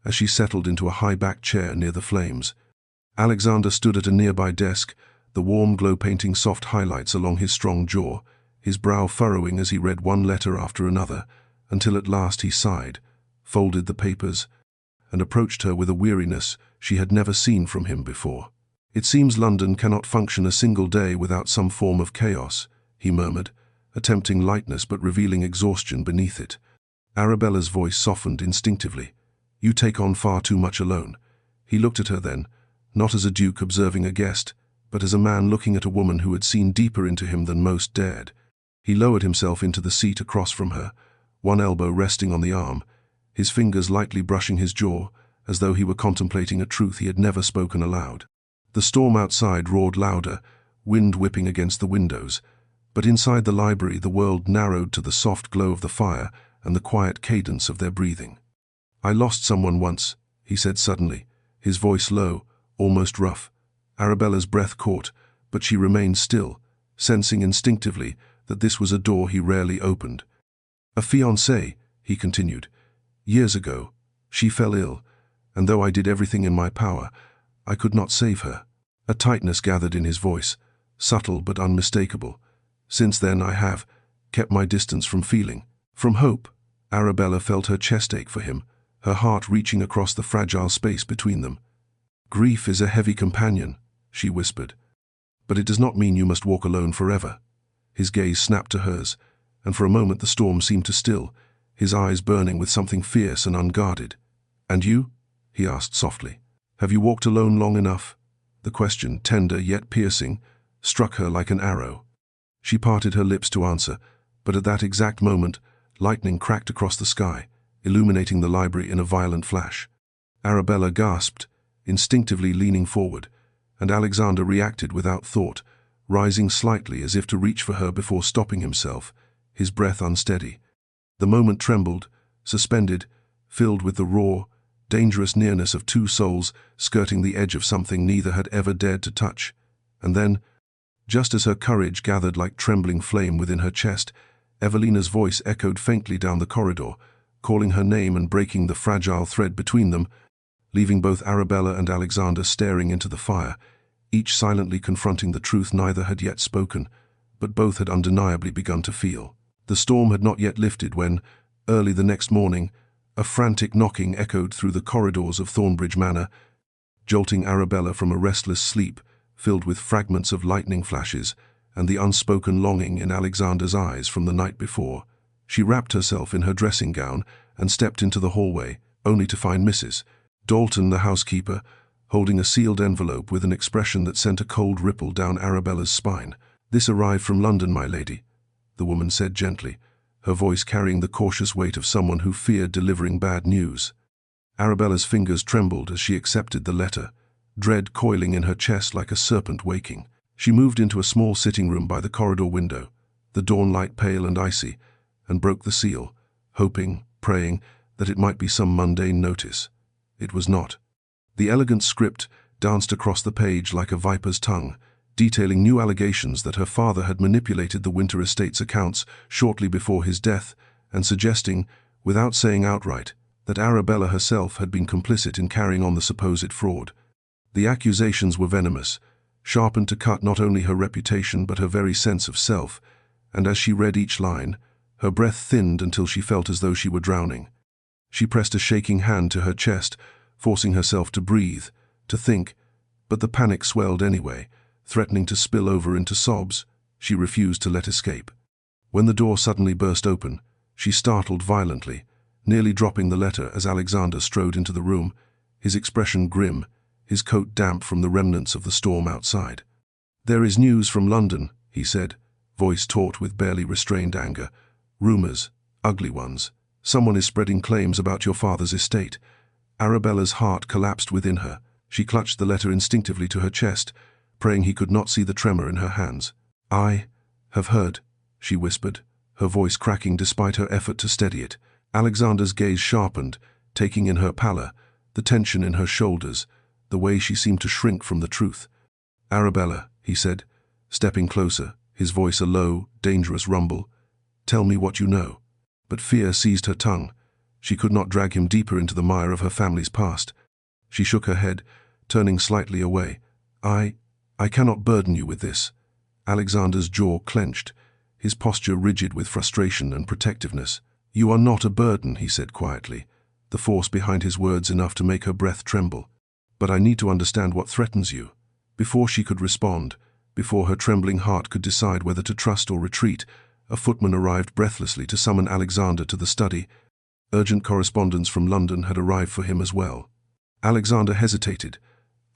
as she settled into a high-backed chair near the flames. Alexander stood at a nearby desk, the warm glow painting soft highlights along his strong jaw, his brow furrowing as he read one letter after another, until at last he sighed, folded the papers, and approached her with a weariness she had never seen from him before. "It seems London cannot function a single day without some form of chaos," he murmured, attempting lightness but revealing exhaustion beneath it. Arabella's voice softened instinctively. "You take on far too much alone." He looked at her then, not as a duke observing a guest, but as a man looking at a woman who had seen deeper into him than most dared. He lowered himself into the seat across from her, one elbow resting on the arm, his fingers lightly brushing his jaw, as though he were contemplating a truth he had never spoken aloud. The storm outside roared louder, wind whipping against the windows, but inside the library the world narrowed to the soft glow of the fire and the quiet cadence of their breathing. "I lost someone once," he said suddenly, his voice low, almost rough. Arabella's breath caught, but she remained still, sensing instinctively that this was a door he rarely opened. "A fiancée," he continued. "Years ago, she fell ill, and though I did everything in my power, I could not save her." A tightness gathered in his voice, subtle but unmistakable. "Since then I have kept my distance from feeling, from hope." Arabella felt her chest ache for him, her heart reaching across the fragile space between them. "Grief is a heavy companion," she whispered, "but it does not mean you must walk alone forever." His gaze snapped to hers, and for a moment the storm seemed to still, his eyes burning with something fierce and unguarded. "And you?" he asked softly. "Have you walked alone long enough?" The question, tender yet piercing, struck her like an arrow. She parted her lips to answer, but at that exact moment, lightning cracked across the sky, illuminating the library in a violent flash. Arabella gasped, instinctively leaning forward, and Alexander reacted without thought, rising slightly as if to reach for her before stopping himself, his breath unsteady. The moment trembled, suspended, filled with the raw, dangerous nearness of two souls skirting the edge of something neither had ever dared to touch. And then, just as her courage gathered like trembling flame within her chest, Evelina's voice echoed faintly down the corridor, calling her name and breaking the fragile thread between them, leaving both Arabella and Alexander staring into the fire, each silently confronting the truth neither had yet spoken, but both had undeniably begun to feel. The storm had not yet lifted when, early the next morning, a frantic knocking echoed through the corridors of Thornbridge Manor, jolting Arabella from a restless sleep filled with fragments of lightning flashes and the unspoken longing in Alexander's eyes from the night before. She wrapped herself in her dressing gown and stepped into the hallway, only to find Mrs. Dalton, the housekeeper, holding a sealed envelope with an expression that sent a cold ripple down Arabella's spine. "This arrived from London, my lady," the woman said gently, her voice carrying the cautious weight of someone who feared delivering bad news. Arabella's fingers trembled as she accepted the letter, dread coiling in her chest like a serpent waking. She moved into a small sitting room by the corridor window, the dawn light pale and icy, and broke the seal, hoping, praying, that it might be some mundane notice. It was not. The elegant script danced across the page like a viper's tongue, detailing new allegations that her father had manipulated the Winter estate's accounts shortly before his death, and suggesting, without saying outright, that Arabella herself had been complicit in carrying on the supposed fraud. The accusations were venomous, sharpened to cut not only her reputation but her very sense of self, and as she read each line, her breath thinned until she felt as though she were drowning. She pressed a shaking hand to her chest, forcing herself to breathe, to think, but the panic swelled anyway, threatening to spill over into sobs. She refused to let escape. When the door suddenly burst open, she startled violently, nearly dropping the letter as Alexander strode into the room, his expression grim, his coat damp from the remnants of the storm outside. "There is news from London," he said, voice taut with barely restrained anger. "Rumors, ugly ones. Someone is spreading claims about your father's estate." Arabella's heart collapsed within her. She clutched the letter instinctively to her chest, praying he could not see the tremor in her hands. "I have heard," she whispered, her voice cracking despite her effort to steady it. Alexander's gaze sharpened, taking in her pallor, the tension in her shoulders, the way she seemed to shrink from the truth. "Arabella," he said, stepping closer, his voice a low, dangerous rumble, "tell me what you know." But fear seized her tongue. She could not drag him deeper into the mire of her family's past. She shook her head, turning slightly away. I cannot burden you with this." Alexander's jaw clenched, his posture rigid with frustration and protectiveness. "You are not a burden," he said quietly, the force behind his words enough to make her breath tremble. "But I need to understand what threatens you." Before she could respond, before her trembling heart could decide whether to trust or retreat, a footman arrived breathlessly to summon Alexander to the study. Urgent correspondence from London had arrived for him as well. Alexander hesitated,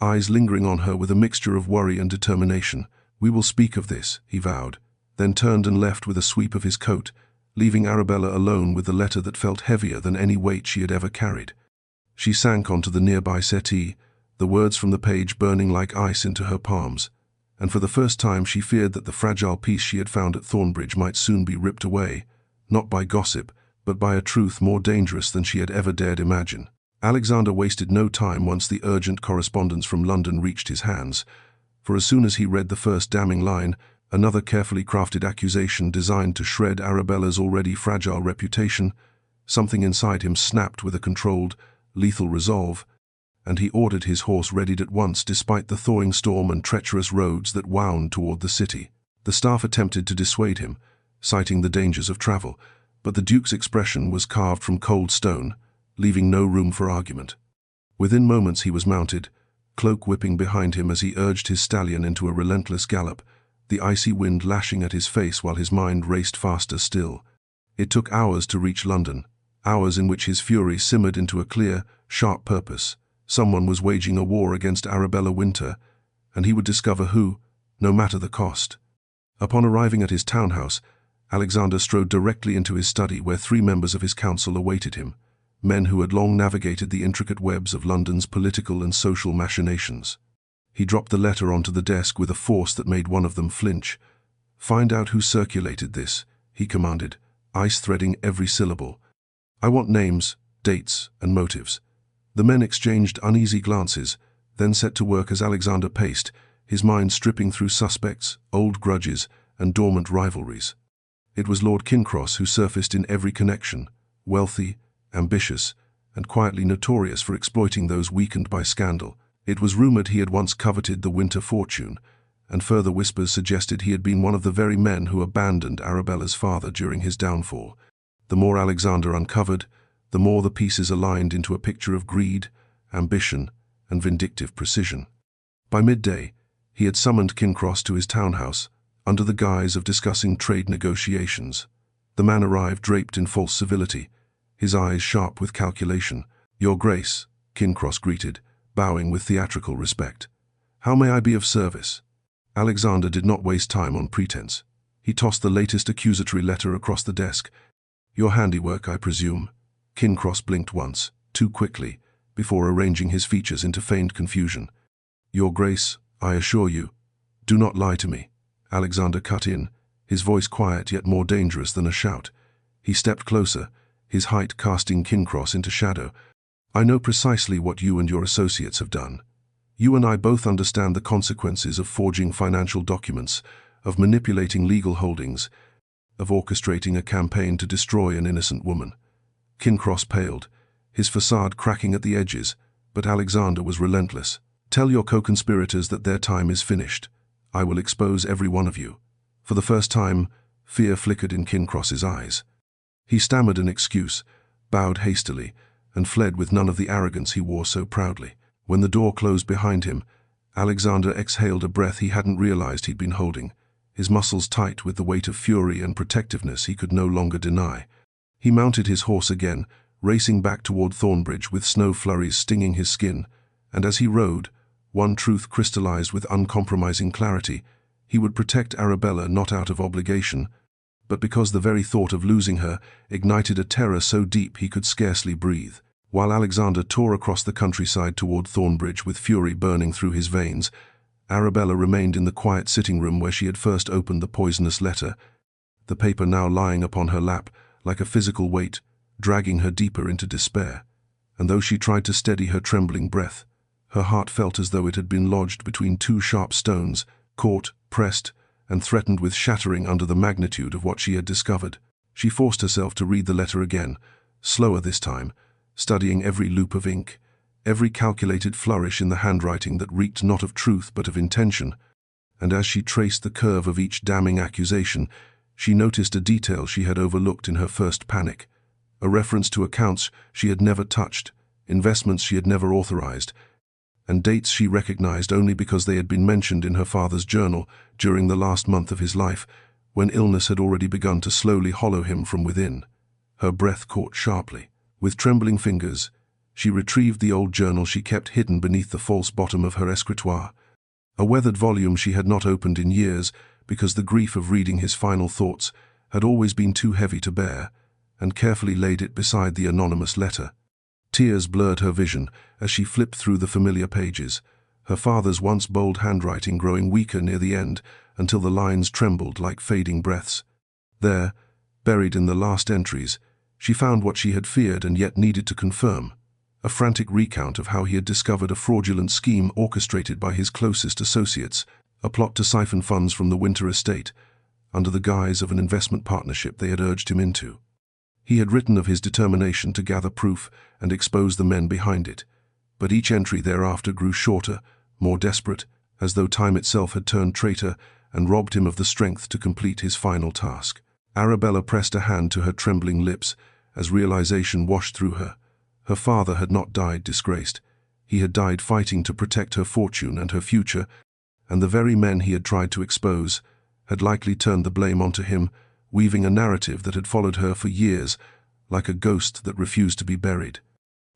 eyes lingering on her with a mixture of worry and determination. "We will speak of this," he vowed, then turned and left with a sweep of his coat, leaving Arabella alone with the letter that felt heavier than any weight she had ever carried. She sank onto the nearby settee, the words from the page burning like ice into her palms, and for the first time she feared that the fragile peace she had found at Thornbridge might soon be ripped away, not by gossip, but by a truth more dangerous than she had ever dared imagine. Alexander wasted no time once the urgent correspondence from London reached his hands, for as soon as he read the first damning line, another carefully crafted accusation designed to shred Arabella's already fragile reputation, something inside him snapped with a controlled, lethal resolve, and he ordered his horse readied at once despite the thawing storm and treacherous roads that wound toward the city. The staff attempted to dissuade him, citing the dangers of travel, but the Duke's expression was carved from cold stone, leaving no room for argument. Within moments he was mounted, cloak whipping behind him as he urged his stallion into a relentless gallop, the icy wind lashing at his face while his mind raced faster still. It took hours to reach London, hours in which his fury simmered into a clear, sharp purpose. Someone was waging a war against Arabella Wynter, and he would discover who, no matter the cost. Upon arriving at his townhouse, Alexander strode directly into his study where 3 members of his council awaited him, men who had long navigated the intricate webs of London's political and social machinations. He dropped the letter onto the desk with a force that made one of them flinch. "Find out who circulated this," he commanded, ice-threading every syllable. "I want names, dates, and motives." The men exchanged uneasy glances, then set to work as Alexander paced, his mind stripping through suspects, old grudges, and dormant rivalries. It was Lord Kincross who surfaced in every connection, wealthy, ambitious, and quietly notorious for exploiting those weakened by scandal. It was rumored he had once coveted the Winter fortune, and further whispers suggested he had been one of the very men who abandoned Arabella's father during his downfall. The more Alexander uncovered, the more the pieces aligned into a picture of greed, ambition, and vindictive precision. By midday, he had summoned Kincross to his townhouse, under the guise of discussing trade negotiations. The man arrived draped in false civility, his eyes sharp with calculation. "Your Grace," Kincross greeted, bowing with theatrical respect. "How may I be of service?" Alexander did not waste time on pretense. He tossed the latest accusatory letter across the desk. "Your handiwork, I presume?" Kincross blinked once, too quickly, before arranging his features into feigned confusion. "Your Grace, I assure you." "Do not lie to me," Alexander cut in, his voice quiet yet more dangerous than a shout. He stepped closer, his height casting Kincross into shadow. "I know precisely what you and your associates have done. You and I both understand the consequences of forging financial documents, of manipulating legal holdings, of orchestrating a campaign to destroy an innocent woman." Kincross paled, his facade cracking at the edges, but Alexander was relentless. "Tell your co-conspirators that their time is finished. I will expose every one of you." For the first time, fear flickered in Cairncross's eyes. He stammered an excuse, bowed hastily, and fled with none of the arrogance he wore so proudly. When the door closed behind him, Alexander exhaled a breath he hadn't realized he'd been holding, his muscles tight with the weight of fury and protectiveness he could no longer deny. He mounted his horse again, racing back toward Thornbridge with snow flurries stinging his skin, and as he rode, one truth crystallized with uncompromising clarity: he would protect Arabella not out of obligation, but because the very thought of losing her ignited a terror so deep he could scarcely breathe. While Alexander tore across the countryside toward Thornbridge with fury burning through his veins, Arabella remained in the quiet sitting room where she had first opened the poisonous letter, the paper now lying upon her lap like a physical weight, dragging her deeper into despair. And though she tried to steady her trembling breath, her heart felt as though it had been lodged between two sharp stones, caught, pressed, and threatened with shattering under the magnitude of what she had discovered. She forced herself to read the letter again, slower this time, studying every loop of ink, every calculated flourish in the handwriting that reeked not of truth but of intention. And as she traced the curve of each damning accusation, she noticed a detail she had overlooked in her first panic, a reference to accounts she had never touched, investments she had never authorized, and dates she recognized only because they had been mentioned in her father's journal during the last month of his life, when illness had already begun to slowly hollow him from within. Her breath caught sharply. With trembling fingers, she retrieved the old journal she kept hidden beneath the false bottom of her escritoire, a weathered volume she had not opened in years because the grief of reading his final thoughts had always been too heavy to bear, and carefully laid it beside the anonymous letter. Tears blurred her vision as she flipped through the familiar pages, her father's once bold handwriting growing weaker near the end until the lines trembled like fading breaths. There, buried in the last entries, she found what she had feared and yet needed to confirm, a frantic recount of how he had discovered a fraudulent scheme orchestrated by his closest associates, a plot to siphon funds from the Winter estate, under the guise of an investment partnership they had urged him into. He had written of his determination to gather proof and expose the men behind it, but each entry thereafter grew shorter, more desperate, as though time itself had turned traitor and robbed him of the strength to complete his final task. Arabella pressed a hand to her trembling lips as realization washed through her. Her father had not died disgraced. He had died fighting to protect her fortune and her future, and the very men he had tried to expose had likely turned the blame onto him, weaving a narrative that had followed her for years, like a ghost that refused to be buried.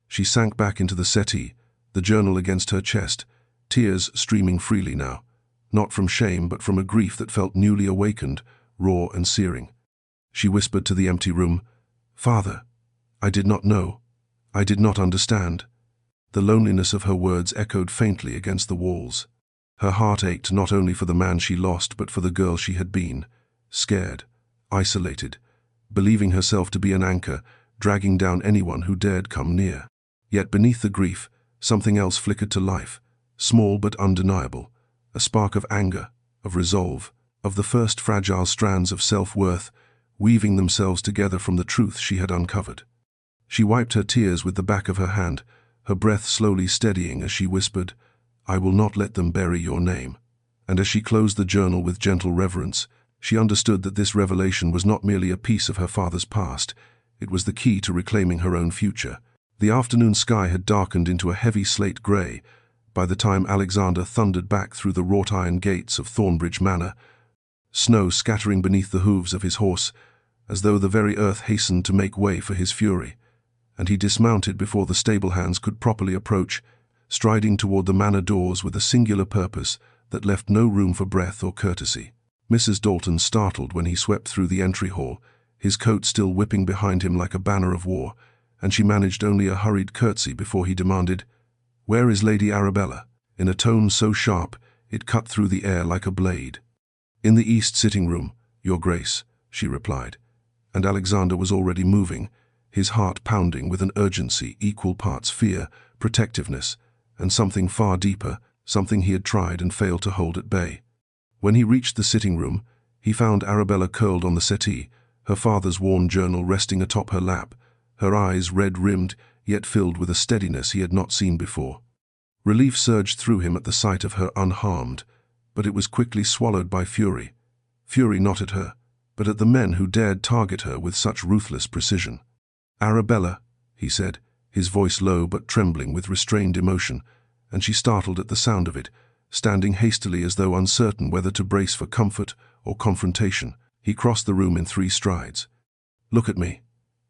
She sank back into the settee, the journal against her chest, tears streaming freely now, not from shame but from a grief that felt newly awakened, raw and searing. She whispered to the empty room, "Father, I did not know. I did not understand." The loneliness of her words echoed faintly against the walls. Her heart ached not only for the man she lost but for the girl she had been, scared, isolated, believing herself to be an anchor, dragging down anyone who dared come near. Yet beneath the grief, something else flickered to life, small but undeniable, a spark of anger, of resolve, of the first fragile strands of self-worth, weaving themselves together from the truth she had uncovered. She wiped her tears with the back of her hand, her breath slowly steadying as she whispered, "I will not let them bury your name." And as she closed the journal with gentle reverence, she understood that this revelation was not merely a piece of her father's past, it was the key to reclaiming her own future. The afternoon sky had darkened into a heavy slate grey by the time Alexander thundered back through the wrought-iron gates of Thornbridge Manor, snow scattering beneath the hooves of his horse, as though the very earth hastened to make way for his fury. And he dismounted before the stable hands could properly approach, striding toward the manor doors with a singular purpose that left no room for breath or courtesy. Mrs. Dalton startled when he swept through the entry hall, his coat still whipping behind him like a banner of war, and she managed only a hurried curtsy before he demanded, "Where is Lady Arabella?" in a tone so sharp it cut through the air like a blade. "In the east sitting room, Your Grace," she replied, and Alexander was already moving, his heart pounding with an urgency equal parts fear, protectiveness, and something far deeper, something he had tried and failed to hold at bay. When he reached the sitting room, he found Arabella curled on the settee, her father's worn journal resting atop her lap, her eyes red-rimmed, yet filled with a steadiness he had not seen before. Relief surged through him at the sight of her unharmed, but it was quickly swallowed by fury. Fury not at her, but at the men who dared target her with such ruthless precision. "Arabella," he said, his voice low but trembling with restrained emotion, and she startled at the sound of it, standing hastily as though uncertain whether to brace for comfort or confrontation. He crossed the room in 3 strides. "Look at me."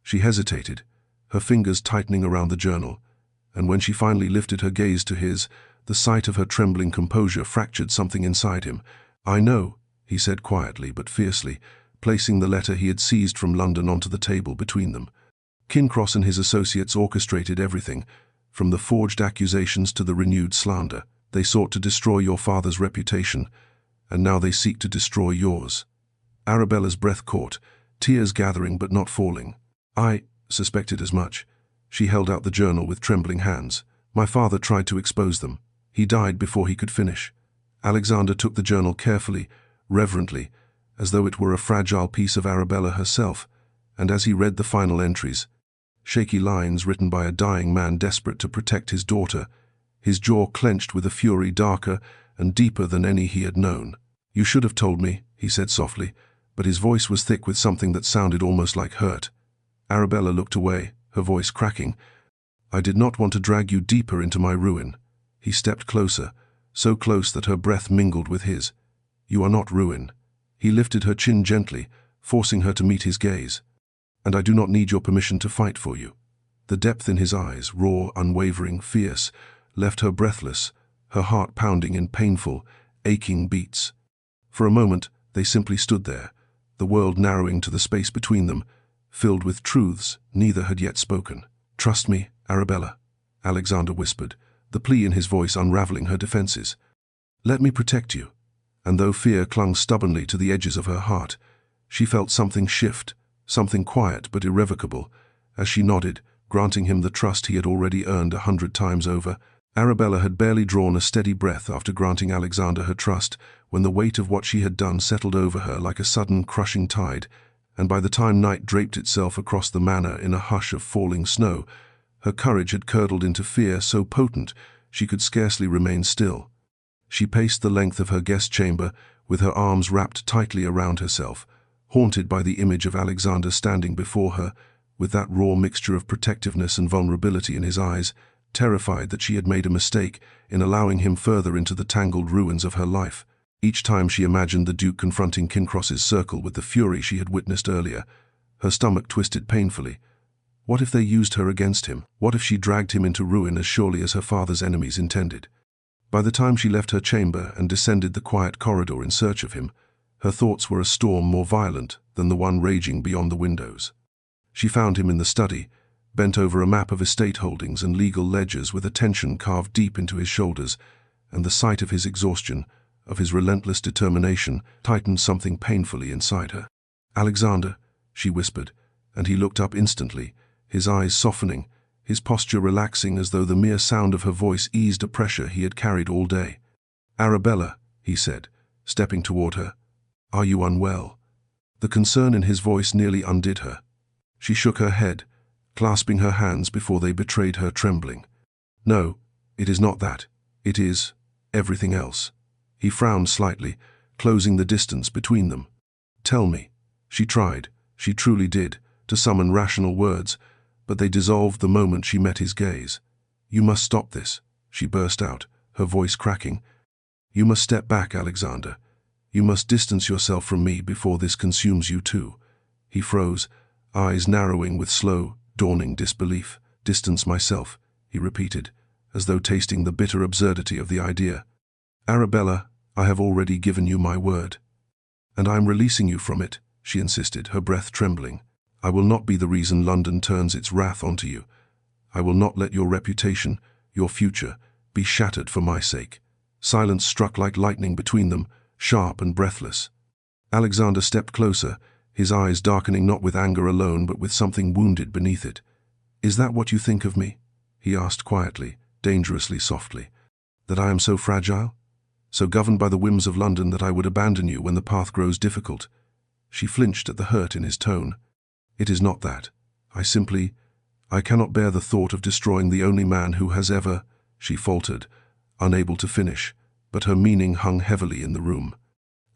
She hesitated, her fingers tightening around the journal, and when she finally lifted her gaze to his, the sight of her trembling composure fractured something inside him. "I know," he said quietly but fiercely, placing the letter he had seized from London onto the table between them. "Kincross and his associates orchestrated everything, from the forged accusations to the renewed slander. They sought to destroy your father's reputation, and now they seek to destroy yours." Arabella's breath caught, tears gathering but not falling. "I suspected as much." She held out the journal with trembling hands. "My father tried to expose them. He died before he could finish." Alexander took the journal carefully, reverently, as though it were a fragile piece of Arabella herself, and as he read the final entries, shaky lines written by a dying man desperate to protect his daughter, his jaw clenched with a fury darker and deeper than any he had known. "You should have told me," he said softly, but his voice was thick with something that sounded almost like hurt. Arabella looked away, her voice cracking. "I did not want to drag you deeper into my ruin." He stepped closer, so close that her breath mingled with his. "You are not ruin." He lifted her chin gently, forcing her to meet his gaze. "And I do not need your permission to fight for you." The depth in his eyes, raw, unwavering, fierce, left her breathless, her heart pounding in painful, aching beats. For a moment, they simply stood there, the world narrowing to the space between them, filled with truths neither had yet spoken. "Trust me, Arabella," Alexander whispered, the plea in his voice unraveling her defenses. "Let me protect you." And though fear clung stubbornly to the edges of her heart, she felt something shift, something quiet but irrevocable, as she nodded, granting him the trust he had already earned 100 times over. Arabella had barely drawn a steady breath after granting Alexander her trust when the weight of what she had done settled over her like a sudden crushing tide, and by the time night draped itself across the manor in a hush of falling snow, her courage had curdled into fear so potent she could scarcely remain still. She paced the length of her guest chamber with her arms wrapped tightly around herself, haunted by the image of Alexander standing before her, with that raw mixture of protectiveness and vulnerability in his eyes, terrified that she had made a mistake in allowing him further into the tangled ruins of her life. Each time she imagined the Duke confronting Kincross's circle with the fury she had witnessed earlier, her stomach twisted painfully. What if they used her against him? What if she dragged him into ruin as surely as her father's enemies intended? By the time she left her chamber and descended the quiet corridor in search of him, her thoughts were a storm more violent than the one raging beyond the windows. She found him in the study, bent over a map of estate holdings and legal ledgers with a tension carved deep into his shoulders, and the sight of his exhaustion, of his relentless determination, tightened something painfully inside her. "Alexander," she whispered, and he looked up instantly, his eyes softening, his posture relaxing as though the mere sound of her voice eased a pressure he had carried all day. "Arabella," he said, stepping toward her, "are you unwell?" The concern in his voice nearly undid her. She shook her head, clasping her hands before they betrayed her trembling. "No, it is not that. It is everything else." He frowned slightly, closing the distance between them. "Tell me." She tried, she truly did, to summon rational words, but they dissolved the moment she met his gaze. "You must stop this," she burst out, her voice cracking. "You must step back, Alexander. You must distance yourself from me before this consumes you too." He froze, eyes narrowing with slow, dawning disbelief. "Distance myself," he repeated, as though tasting the bitter absurdity of the idea. "Arabella, I have already given you my word." "And I am releasing you from it," she insisted, her breath trembling. "I will not be the reason London turns its wrath onto you. I will not let your reputation, your future, be shattered for my sake." Silence struck like lightning between them, sharp and breathless. Alexander stepped closer, his eyes darkening not with anger alone but with something wounded beneath it. "Is that what you think of me?" he asked quietly, dangerously softly. "That I am so fragile? So governed by the whims of London that I would abandon you when the path grows difficult?" She flinched at the hurt in his tone. "It is not that. I simply I cannot bear the thought of destroying the only man who has ever, she faltered, unable to finish, but her meaning hung heavily in the room.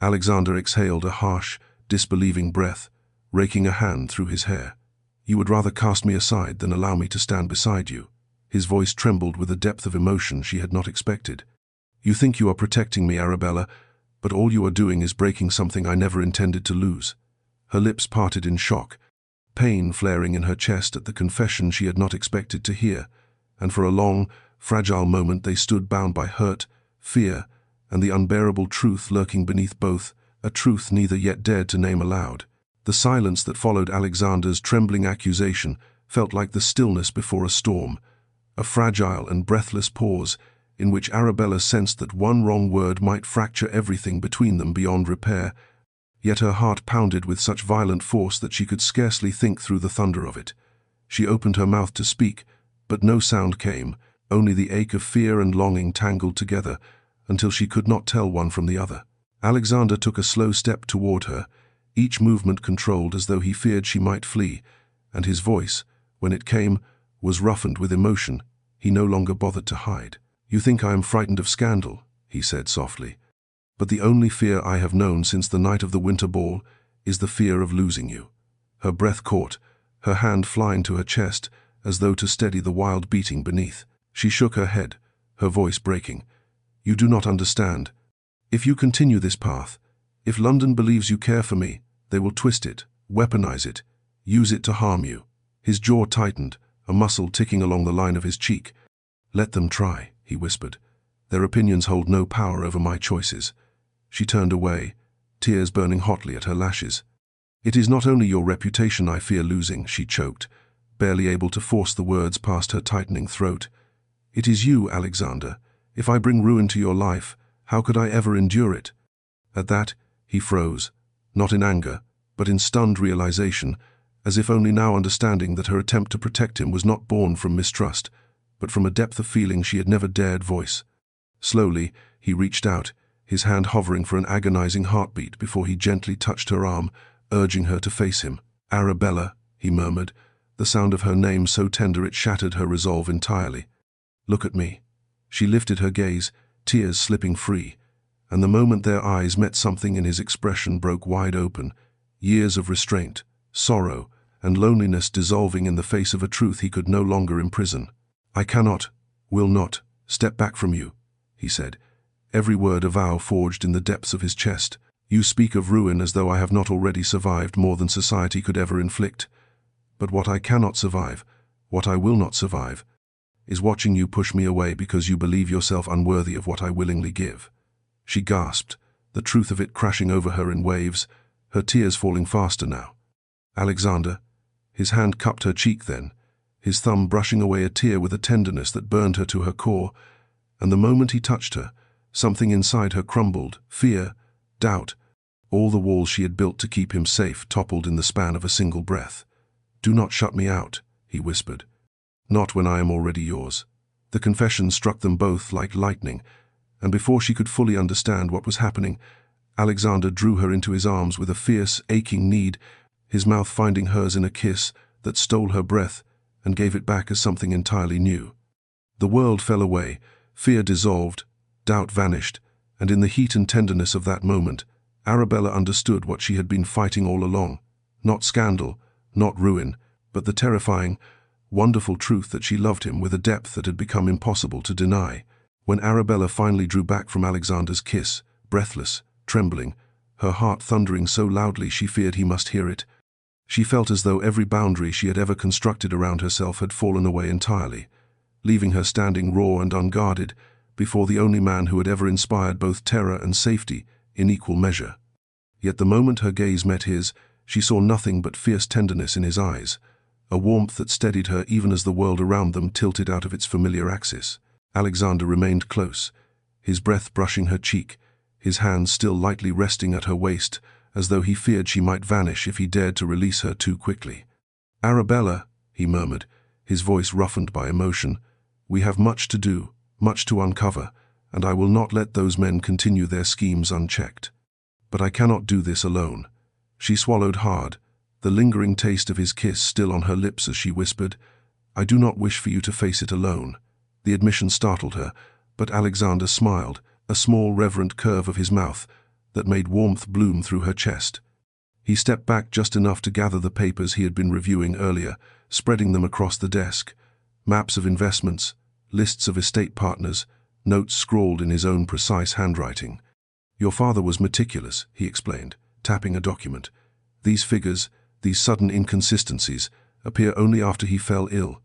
Alexander exhaled a harsh, disbelieving breath, raking a hand through his hair. You would rather cast me aside than allow me to stand beside you. His voice trembled with a depth of emotion she had not expected. You think you are protecting me, Arabella, but all you are doing is breaking something I never intended to lose. Her lips parted in shock, pain flaring in her chest at the confession she had not expected to hear, and for a long, fragile moment they stood bound by hurt, fear, and the unbearable truth lurking beneath both, a truth neither yet dared to name aloud. The silence that followed Alexander's trembling accusation felt like the stillness before a storm, a fragile and breathless pause in which Arabella sensed that one wrong word might fracture everything between them beyond repair, yet her heart pounded with such violent force that she could scarcely think through the thunder of it. She opened her mouth to speak, but no sound came, only the ache of fear and longing tangled together, until she could not tell one from the other. Alexander took a slow step toward her, each movement controlled as though he feared she might flee, and his voice, when it came, was roughened with emotion. He no longer bothered to hide. You think I am frightened of scandal, he said softly. But the only fear I have known since the night of the Winter Ball is the fear of losing you. Her breath caught, her hand flying to her chest, as though to steady the wild beating beneath. She shook her head, her voice breaking. You do not understand. If you continue this path, if London believes you care for me, they will twist it, weaponize it, use it to harm you. His jaw tightened, a muscle ticking along the line of his cheek. Let them try, he whispered. Their opinions hold no power over my choices. She turned away, tears burning hotly at her lashes. It is not only your reputation I fear losing, she choked, barely able to force the words past her tightening throat. It is you, Alexander. If I bring ruin to your life, how could I ever endure it? At that, he froze, not in anger, but in stunned realization, as if only now understanding that her attempt to protect him was not born from mistrust, but from a depth of feeling she had never dared voice. Slowly, he reached out, his hand hovering for an agonizing heartbeat before he gently touched her arm, urging her to face him. Arabella, he murmured, the sound of her name so tender it shattered her resolve entirely. Look at me. She lifted her gaze, tears slipping free, and the moment their eyes met something in his expression broke wide open, years of restraint, sorrow, and loneliness dissolving in the face of a truth he could no longer imprison. I cannot, will not, step back from you, he said, every word a vow forged in the depths of his chest. You speak of ruin as though I have not already survived more than society could ever inflict. But what I cannot survive, what I will not survive, is watching you push me away because you believe yourself unworthy of what I willingly give. She gasped, the truth of it crashing over her in waves, her tears falling faster now. Alexander, his hand cupped her cheek then, his thumb brushing away a tear with a tenderness that burned her to her core, and the moment he touched her, something inside her crumbled, fear, doubt. All the walls she had built to keep him safe toppled in the span of a single breath. Do not shut me out, he whispered. Not when I am already yours. The confession struck them both like lightning, and before she could fully understand what was happening, Alexander drew her into his arms with a fierce, aching need, his mouth finding hers in a kiss that stole her breath and gave it back as something entirely new. The world fell away, fear dissolved, doubt vanished, and in the heat and tenderness of that moment, Arabella understood what she had been fighting all along. Not scandal, not ruin, but the terrifying, wonderful truth that she loved him with a depth that had become impossible to deny. When Arabella finally drew back from Alexander's kiss, breathless, trembling, her heart thundering so loudly she feared he must hear it, she felt as though every boundary she had ever constructed around herself had fallen away entirely, leaving her standing raw and unguarded before the only man who had ever inspired both terror and safety in equal measure. Yet the moment her gaze met his, she saw nothing but fierce tenderness in his eyes, a warmth that steadied her even as the world around them tilted out of its familiar axis. Alexander remained close, his breath brushing her cheek, his hands still lightly resting at her waist, as though he feared she might vanish if he dared to release her too quickly. Arabella, he murmured, his voice roughened by emotion, we have much to do, much to uncover, and I will not let those men continue their schemes unchecked. But I cannot do this alone. She swallowed hard, the lingering taste of his kiss still on her lips as she whispered, I do not wish for you to face it alone." The admission startled her, but Alexander smiled, a small reverent curve of his mouth that made warmth bloom through her chest. He stepped back just enough to gather the papers he had been reviewing earlier, spreading them across the desk. Maps of investments, lists of estate partners, notes scrawled in his own precise handwriting. "Your father was meticulous," he explained, tapping a document. "These figures, these sudden inconsistencies, appear only after he fell ill.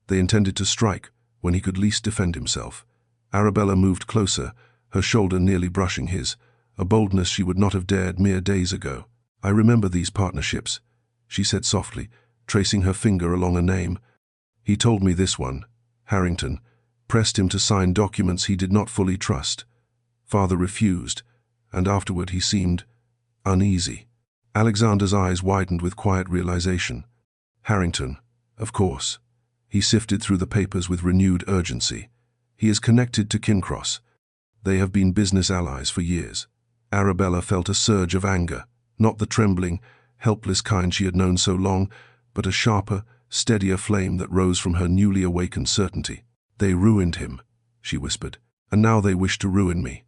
They intended to strike when he could least defend himself." Arabella moved closer, her shoulder nearly brushing his, a boldness she would not have dared mere days ago. "I remember these partnerships," she said softly, tracing her finger along a name. "He told me this one, Harrington, pressed him to sign documents he did not fully trust. Father refused, and afterward he seemed uneasy." Alexander's eyes widened with quiet realization. "Harrington, of course." He sifted through the papers with renewed urgency. "He is connected to Kincross. They have been business allies for years." Arabella felt a surge of anger, not the trembling, helpless kind she had known so long, but a sharper, steadier flame that rose from her newly awakened certainty. "They ruined him," she whispered, "and now they wish to ruin me."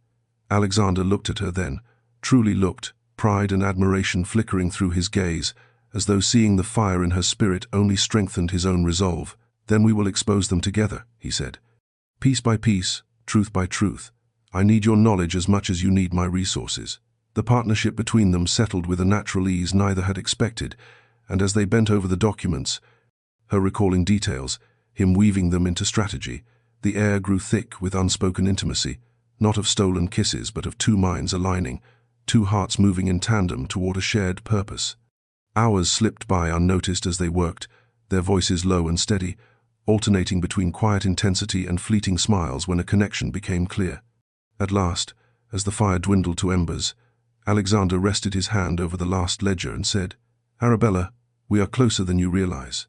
Alexander looked at her then, truly looked, pride and admiration flickering through his gaze, as though seeing the fire in her spirit only strengthened his own resolve. "Then we will expose them together," he said. "Piece by piece, truth by truth. I need your knowledge as much as you need my resources." The partnership between them settled with a natural ease neither had expected, and as they bent over the documents, her recalling details, him weaving them into strategy, the air grew thick with unspoken intimacy, not of stolen kisses but of two minds aligning, two hearts moving in tandem toward a shared purpose. Hours slipped by unnoticed as they worked, their voices low and steady, alternating between quiet intensity and fleeting smiles when a connection became clear. At last, as the fire dwindled to embers, Alexander rested his hand over the last ledger and said, "Arabella, we are closer than you realize.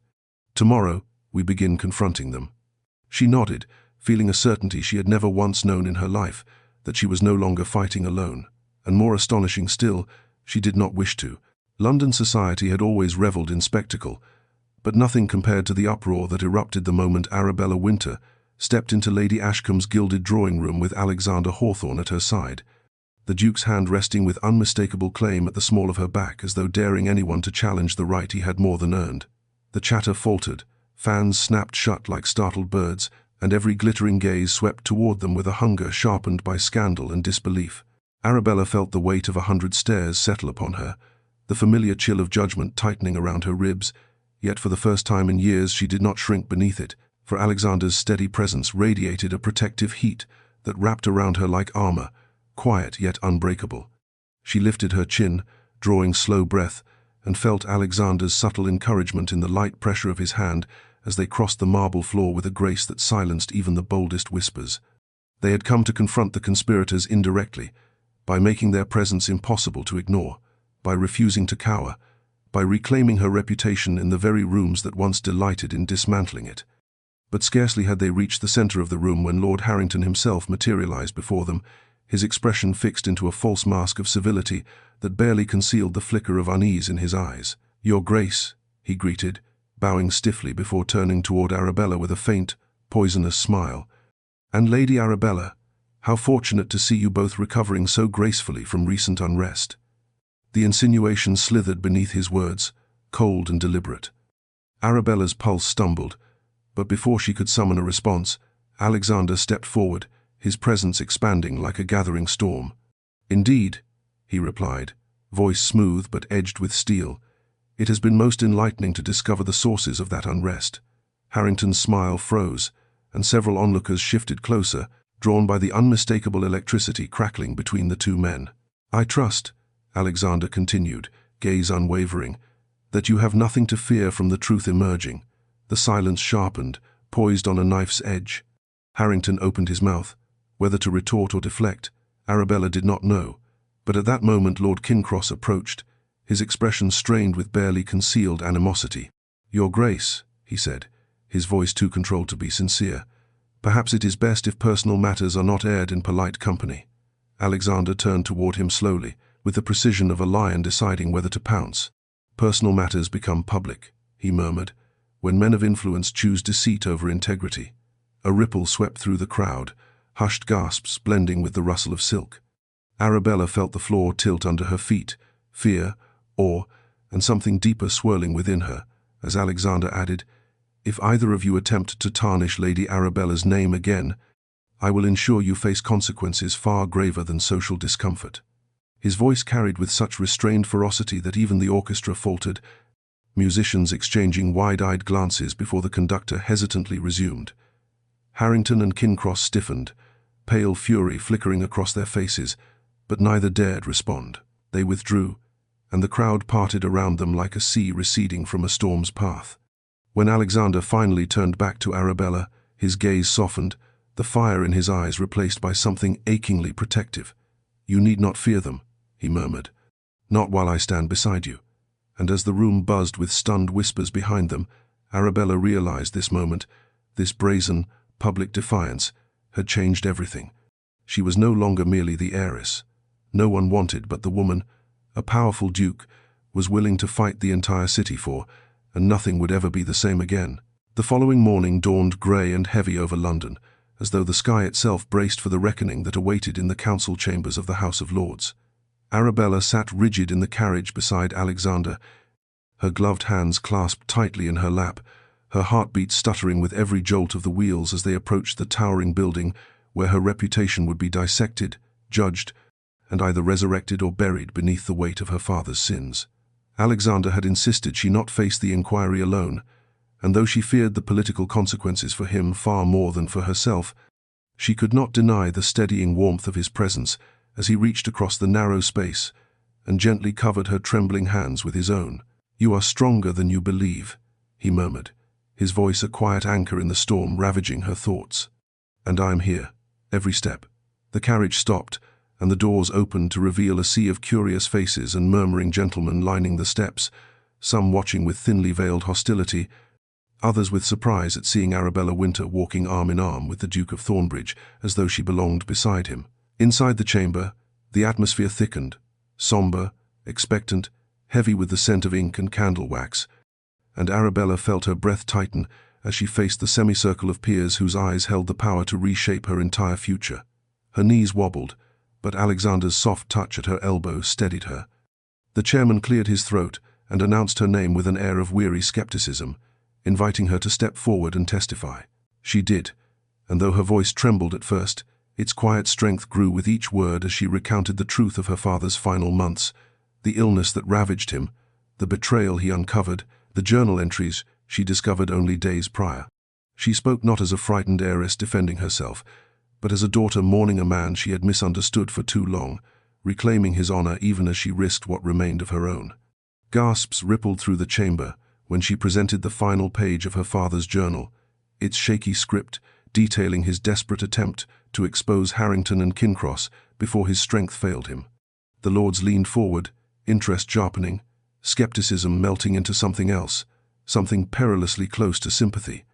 Tomorrow, we begin confronting them." She nodded, feeling a certainty she had never once known in her life, that she was no longer fighting alone. And more astonishing still, she did not wish to. London society had always reveled in spectacle, but nothing compared to the uproar that erupted the moment Arabella Wynter stepped into Lady Ashcombe's gilded drawing-room with Alexander Hawthorne at her side, the Duke's hand resting with unmistakable claim at the small of her back as though daring anyone to challenge the right he had more than earned. The chatter faltered, fans snapped shut like startled birds, and every glittering gaze swept toward them with a hunger sharpened by scandal and disbelief. Arabella felt the weight of 100 stares settle upon her, the familiar chill of judgment tightening around her ribs, yet for the first time in years she did not shrink beneath it, for Alexander's steady presence radiated a protective heat that wrapped around her like armor, quiet yet unbreakable. She lifted her chin, drawing slow breath, and felt Alexander's subtle encouragement in the light pressure of his hand as they crossed the marble floor with a grace that silenced even the boldest whispers. They had come to confront the conspirators indirectly, by making their presence impossible to ignore, by refusing to cower, by reclaiming her reputation in the very rooms that once delighted in dismantling it. But scarcely had they reached the center of the room when Lord Harrington himself materialized before them, his expression fixed into a false mask of civility that barely concealed the flicker of unease in his eyes. "Your Grace," he greeted, bowing stiffly before turning toward Arabella with a faint, poisonous smile. "And Lady Arabella, how fortunate to see you both recovering so gracefully from recent unrest." The insinuation slithered beneath his words, cold and deliberate. Arabella's pulse stumbled, but before she could summon a response, Alexander stepped forward, his presence expanding like a gathering storm. "Indeed," he replied, voice smooth but edged with steel, "it has been most enlightening to discover the sources of that unrest." Harrington's smile froze, and several onlookers shifted closer, drawn by the unmistakable electricity crackling between the two men. "I trust," Alexander continued, gaze unwavering, "that you have nothing to fear from the truth emerging." The silence sharpened, poised on a knife's edge. Harrington opened his mouth. Whether to retort or deflect, Arabella did not know, but at that moment Lord Kincross approached, his expression strained with barely concealed animosity. "Your Grace," he said, his voice too controlled to be sincere, "perhaps it is best if personal matters are not aired in polite company." Alexander turned toward him slowly, with the precision of a lion deciding whether to pounce. "Personal matters become public," he murmured, when men of influence choose deceit over integrity. A ripple swept through the crowd, hushed gasps blending with the rustle of silk. Arabella felt the floor tilt under her feet, fear, awe, and something deeper swirling within her, as Alexander added, "If either of you attempt to tarnish Lady Arabella's name again, I will ensure you face consequences far graver than social discomfort." His voice carried with such restrained ferocity that even the orchestra faltered, musicians exchanging wide-eyed glances before the conductor hesitantly resumed. Harrington and Kincross stiffened, pale fury flickering across their faces, but neither dared respond. They withdrew, and the crowd parted around them like a sea receding from a storm's path. When Alexander finally turned back to Arabella, his gaze softened, the fire in his eyes replaced by something achingly protective. "You need not fear them," he murmured. "Not while I stand beside you." And as the room buzzed with stunned whispers behind them, Arabella realized this moment, this brazen, public defiance, had changed everything. She was no longer merely the heiress. No one wanted but the woman, a powerful duke, was willing to fight the entire city for, and nothing would ever be the same again. The following morning dawned grey and heavy over London, as though the sky itself braced for the reckoning that awaited in the council chambers of the House of Lords. Arabella sat rigid in the carriage beside Alexander, her gloved hands clasped tightly in her lap, her heartbeat stuttering with every jolt of the wheels as they approached the towering building where her reputation would be dissected, judged, and either resurrected or buried beneath the weight of her father's sins. Alexander had insisted she not face the inquiry alone, and though she feared the political consequences for him far more than for herself, she could not deny the steadying warmth of his presence as he reached across the narrow space and gently covered her trembling hands with his own. "You are stronger than you believe," he murmured, his voice a quiet anchor in the storm ravaging her thoughts. "And I am here, every step." The carriage stopped, and the doors opened to reveal a sea of curious faces and murmuring gentlemen lining the steps, some watching with thinly veiled hostility, others with surprise at seeing Arabella Wynter walking arm in arm with the Duke of Thornbridge as though she belonged beside him. Inside the chamber, the atmosphere thickened, somber, expectant, heavy with the scent of ink and candle wax, and Arabella felt her breath tighten as she faced the semicircle of peers whose eyes held the power to reshape her entire future. Her knees wobbled, but Alexander's soft touch at her elbow steadied her. The chairman cleared his throat and announced her name with an air of weary skepticism, inviting her to step forward and testify. She did, and though her voice trembled at first, its quiet strength grew with each word as she recounted the truth of her father's final months, the illness that ravaged him, the betrayal he uncovered, the journal entries she discovered only days prior. She spoke not as a frightened heiress defending herself, but as a daughter mourning a man she had misunderstood for too long, reclaiming his honor even as she risked what remained of her own. Gasps rippled through the chamber when she presented the final page of her father's journal, its shaky script detailing his desperate attempt to expose Harrington and Kincross before his strength failed him. The lords leaned forward, interest sharpening, skepticism melting into something else, something perilously close to sympathy.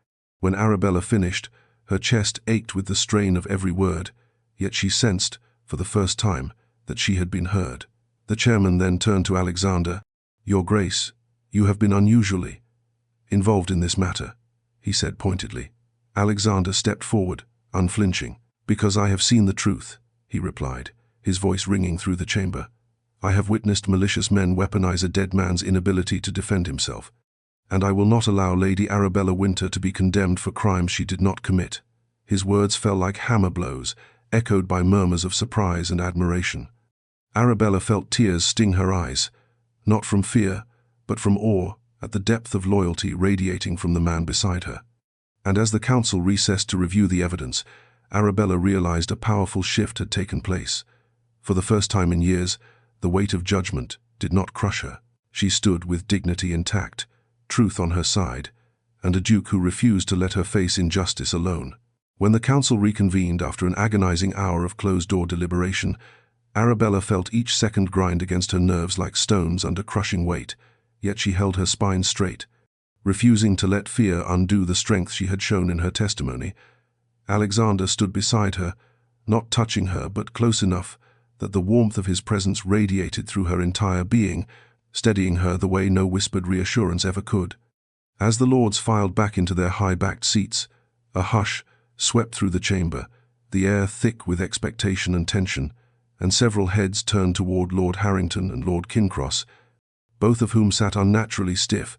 When Arabella finished, her chest ached with the strain of every word, yet she sensed, for the first time, that she had been heard. The chairman then turned to Alexander. "Your Grace, you have been unusually involved in this matter," he said pointedly. Alexander stepped forward, unflinching. "Because I have seen the truth," he replied, his voice ringing through the chamber. "I have witnessed malicious men weaponize a dead man's inability to defend himself, and I will not allow Lady Arabella Wynter to be condemned for crimes she did not commit." His words fell like hammer blows, echoed by murmurs of surprise and admiration. Arabella felt tears sting her eyes, not from fear, but from awe at the depth of loyalty radiating from the man beside her. And as the council recessed to review the evidence, Arabella realized a powerful shift had taken place. For the first time in years, the weight of judgment did not crush her. She stood with dignity intact, truth on her side, and a duke who refused to let her face injustice alone. When the council reconvened after an agonizing hour of closed-door deliberation, Arabella felt each second grind against her nerves like stones under crushing weight, yet she held her spine straight, refusing to let fear undo the strength she had shown in her testimony. Alexander stood beside her, not touching her but close enough that the warmth of his presence radiated through her entire being, steadying her the way no whispered reassurance ever could. As the lords filed back into their high-backed seats, a hush swept through the chamber, the air thick with expectation and tension, and several heads turned toward Lord Harrington and Lord Kincross, both of whom sat unnaturally stiff,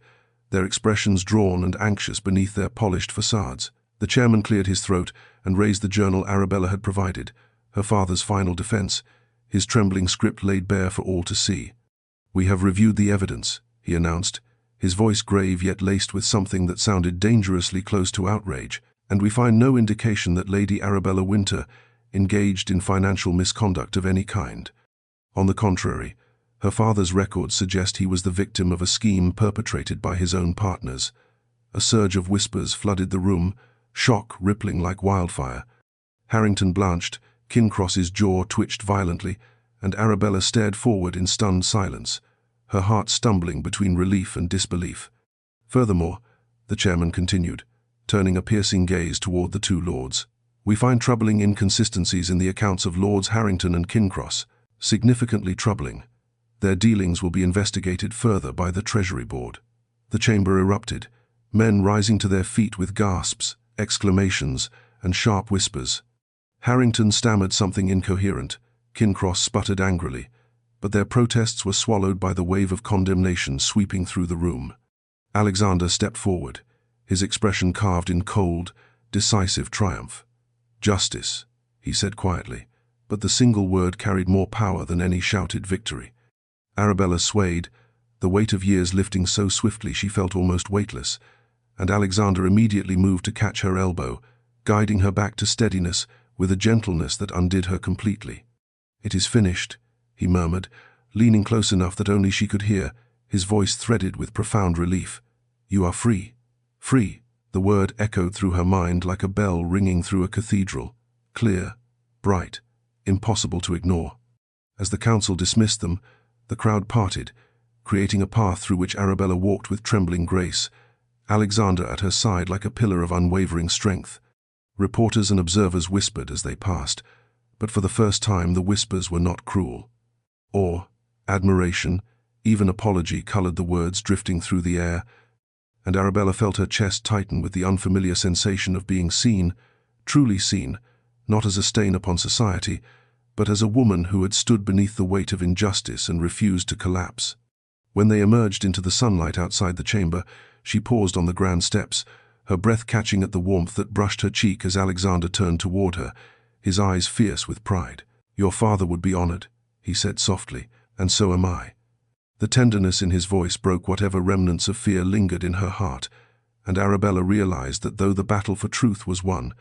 their expressions drawn and anxious beneath their polished facades. The chairman cleared his throat and raised the journal Arabella had provided, her father's final defense, his trembling script laid bare for all to see. "We have reviewed the evidence," he announced, his voice grave yet laced with something that sounded dangerously close to outrage, "and we find no indication that Lady Arabella Wynter engaged in financial misconduct of any kind. On the contrary, her father's records suggest he was the victim of a scheme perpetrated by his own partners." A surge of whispers flooded the room, shock rippling like wildfire. Harrington blanched, Kincross's jaw twitched violently, and Arabella stared forward in stunned silence, her heart stumbling between relief and disbelief. "Furthermore," the chairman continued, turning a piercing gaze toward the two lords, "we find troubling inconsistencies in the accounts of Lords Harrington and Kincross, significantly troubling. Their dealings will be investigated further by the Treasury Board." The chamber erupted, men rising to their feet with gasps, exclamations, and sharp whispers. Harrington stammered something incoherent, Kincross sputtered angrily, but their protests were swallowed by the wave of condemnation sweeping through the room. Alexander stepped forward, his expression carved in cold, decisive triumph. "Justice," he said quietly, but the single word carried more power than any shouted victory. Arabella swayed, the weight of years lifting so swiftly she felt almost weightless, and Alexander immediately moved to catch her elbow, guiding her back to steadiness with a gentleness that undid her completely. "It is finished," he murmured, leaning close enough that only she could hear, his voice threaded with profound relief. "You are free." Free, the word echoed through her mind like a bell ringing through a cathedral, clear, bright, impossible to ignore. As the council dismissed them, the crowd parted, creating a path through which Arabella walked with trembling grace, Alexander at her side like a pillar of unwavering strength. Reporters and observers whispered as they passed, but for the first time the whispers were not cruel. Awe, admiration, even apology colored the words drifting through the air, and Arabella felt her chest tighten with the unfamiliar sensation of being seen, truly seen, not as a stain upon society, but as a woman who had stood beneath the weight of injustice and refused to collapse. When they emerged into the sunlight outside the chamber, she paused on the grand steps, her breath catching at the warmth that brushed her cheek as Alexander turned toward her, his eyes fierce with pride. "Your father would be honored," he said softly, "and so am I." The tenderness in his voice broke whatever remnants of fear lingered in her heart, and Arabella realized that though the battle for truth was won,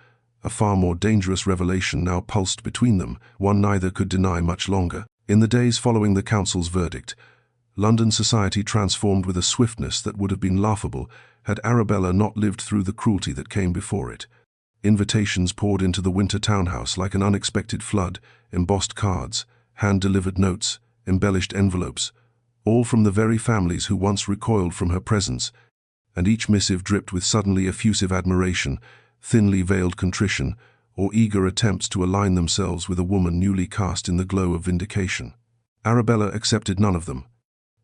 a far more dangerous revelation now pulsed between them, one neither could deny much longer. In the days following the council's verdict, London society transformed with a swiftness that would have been laughable had Arabella not lived through the cruelty that came before it. Invitations poured into the Winter townhouse like an unexpected flood, embossed cards, hand-delivered notes, embellished envelopes, all from the very families who once recoiled from her presence, and each missive dripped with suddenly effusive admiration, thinly veiled contrition, or eager attempts to align themselves with a woman newly cast in the glow of vindication. Arabella accepted none of them.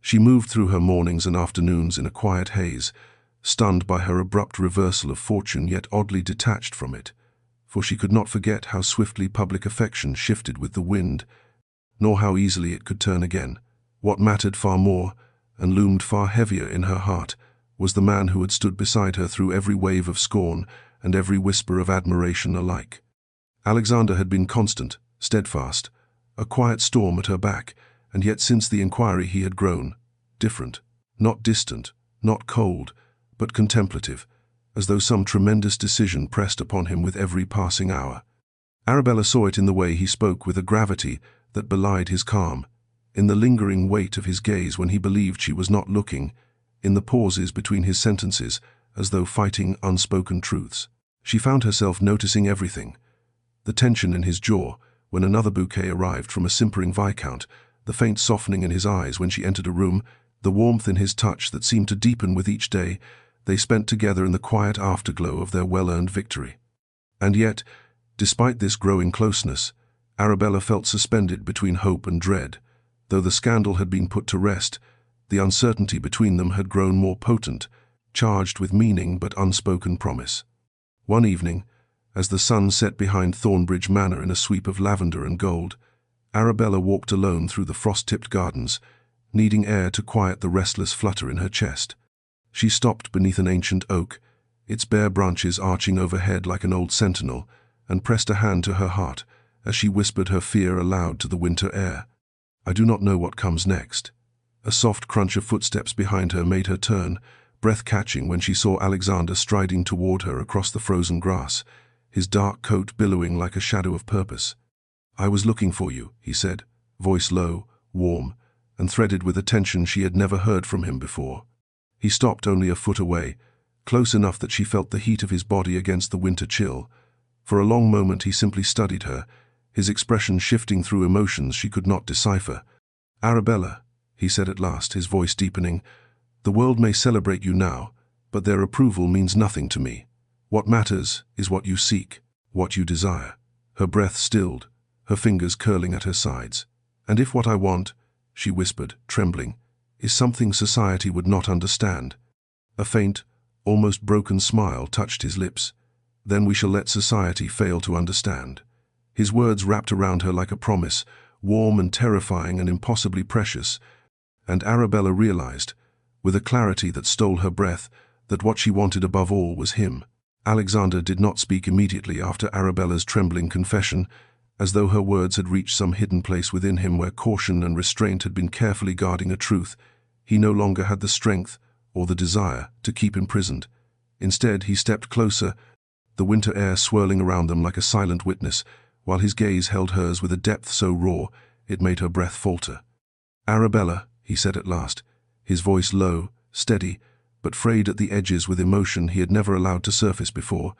She moved through her mornings and afternoons in a quiet haze, stunned by her abrupt reversal of fortune yet oddly detached from it, for she could not forget how swiftly public affection shifted with the wind, nor how easily it could turn again. What mattered far more, and loomed far heavier in her heart, was the man who had stood beside her through every wave of scorn and every whisper of admiration alike. Alexander had been constant, steadfast, a quiet storm at her back, and yet since the inquiry he had grown different, not distant, not cold, but contemplative, as though some tremendous decision pressed upon him with every passing hour. Arabella saw it in the way he spoke with a gravity that belied his calm, in the lingering weight of his gaze when he believed she was not looking, in the pauses between his sentences, as though fighting unspoken truths. She found herself noticing everything. The tension in his jaw when another bouquet arrived from a simpering viscount, the faint softening in his eyes when she entered a room, the warmth in his touch that seemed to deepen with each day they spent together in the quiet afterglow of their well-earned victory. And yet, despite this growing closeness, Arabella felt suspended between hope and dread. Though the scandal had been put to rest, the uncertainty between them had grown more potent, charged with meaning but unspoken promise. One evening, as the sun set behind Thornbridge Manor in a sweep of lavender and gold, Arabella walked alone through the frost-tipped gardens, needing air to quiet the restless flutter in her chest. She stopped beneath an ancient oak, its bare branches arching overhead like an old sentinel, and pressed a hand to her heart as she whispered her fear aloud to the winter air. "I do not know what comes next." A soft crunch of footsteps behind her made her turn, breath-catching when she saw Alexander striding toward her across the frozen grass, his dark coat billowing like a shadow of purpose. "I was looking for you," he said, voice low, warm, and threaded with a tension she had never heard from him before. He stopped only a foot away, close enough that she felt the heat of his body against the winter chill. For a long moment he simply studied her, his expression shifting through emotions she could not decipher. "Arabella," he said at last, his voice deepening, "the world may celebrate you now, but their approval means nothing to me. What matters is what you seek, what you desire." Her breath stilled, her fingers curling at her sides. "And if what I want," she whispered, trembling, "is something society would not understand." A faint, almost broken smile touched his lips. "Then we shall let society fail to understand." His words wrapped around her like a promise, warm and terrifying and impossibly precious, and Arabella realized, with a clarity that stole her breath, that what she wanted above all was him. Alexander did not speak immediately after Arabella's trembling confession, as though her words had reached some hidden place within him where caution and restraint had been carefully guarding a truth he no longer had the strength or the desire to keep imprisoned. Instead, he stepped closer, the winter air swirling around them like a silent witness, while his gaze held hers with a depth so raw it made her breath falter. "Arabella," he said at last, his voice low, steady, but frayed at the edges with emotion he had never allowed to surface before.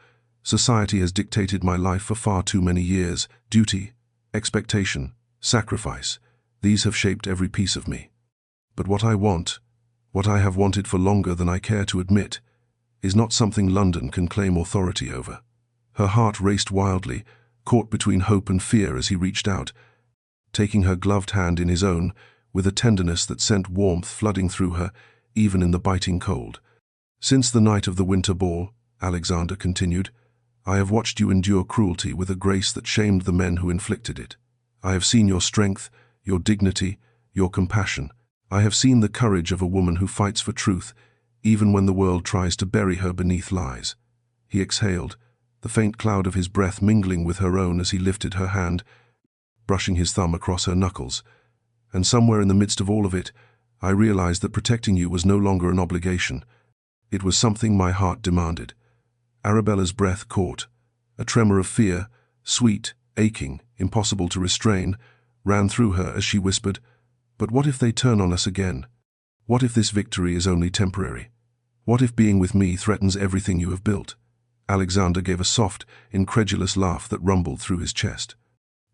"Society has dictated my life for far too many years. Duty, expectation, sacrifice, these have shaped every piece of me. But what I want, what I have wanted for longer than I care to admit, is not something London can claim authority over." Her heart raced wildly, caught between hope and fear as he reached out, taking her gloved hand in his own, with a tenderness that sent warmth flooding through her, even in the biting cold. "Since the night of the Winter Ball," Alexander continued, "I have watched you endure cruelty with a grace that shamed the men who inflicted it. I have seen your strength, your dignity, your compassion. I have seen the courage of a woman who fights for truth, even when the world tries to bury her beneath lies." He exhaled, the faint cloud of his breath mingling with her own as he lifted her hand, brushing his thumb across her knuckles. "And somewhere in the midst of all of it, I realized that protecting you was no longer an obligation. It was something my heart demanded." Arabella's breath caught. A tremor of fear, sweet, aching, impossible to restrain, ran through her as she whispered, "But what if they turn on us again? What if this victory is only temporary? What if being with me threatens everything you have built?" Alexander gave a soft, incredulous laugh that rumbled through his chest.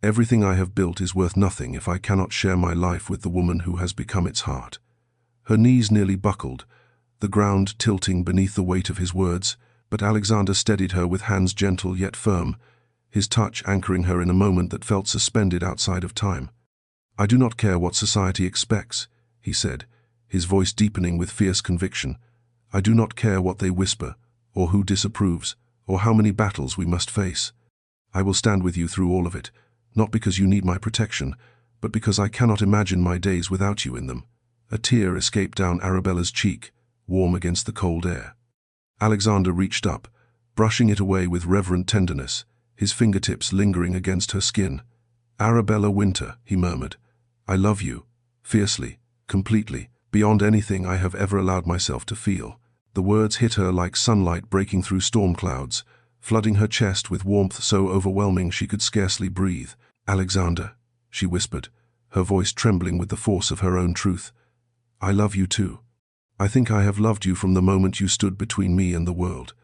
"Everything I have built is worth nothing if I cannot share my life with the woman who has become its heart." Her knees nearly buckled, the ground tilting beneath the weight of his words, but Alexander steadied her with hands gentle yet firm, his touch anchoring her in a moment that felt suspended outside of time. "I do not care what society expects," he said, his voice deepening with fierce conviction. "I do not care what they whisper, or who disapproves, or how many battles we must face. I will stand with you through all of it, not because you need my protection, but because I cannot imagine my days without you in them." A tear escaped down Arabella's cheek, warm against the cold air. Alexander reached up, brushing it away with reverent tenderness, his fingertips lingering against her skin. "Arabella Wynter," he murmured, "I love you, fiercely, completely, beyond anything I have ever allowed myself to feel." The words hit her like sunlight breaking through storm clouds, flooding her chest with warmth so overwhelming she could scarcely breathe. "Alexander," she whispered, her voice trembling with the force of her own truth, "I love you too. I think I have loved you from the moment you stood between me and the world."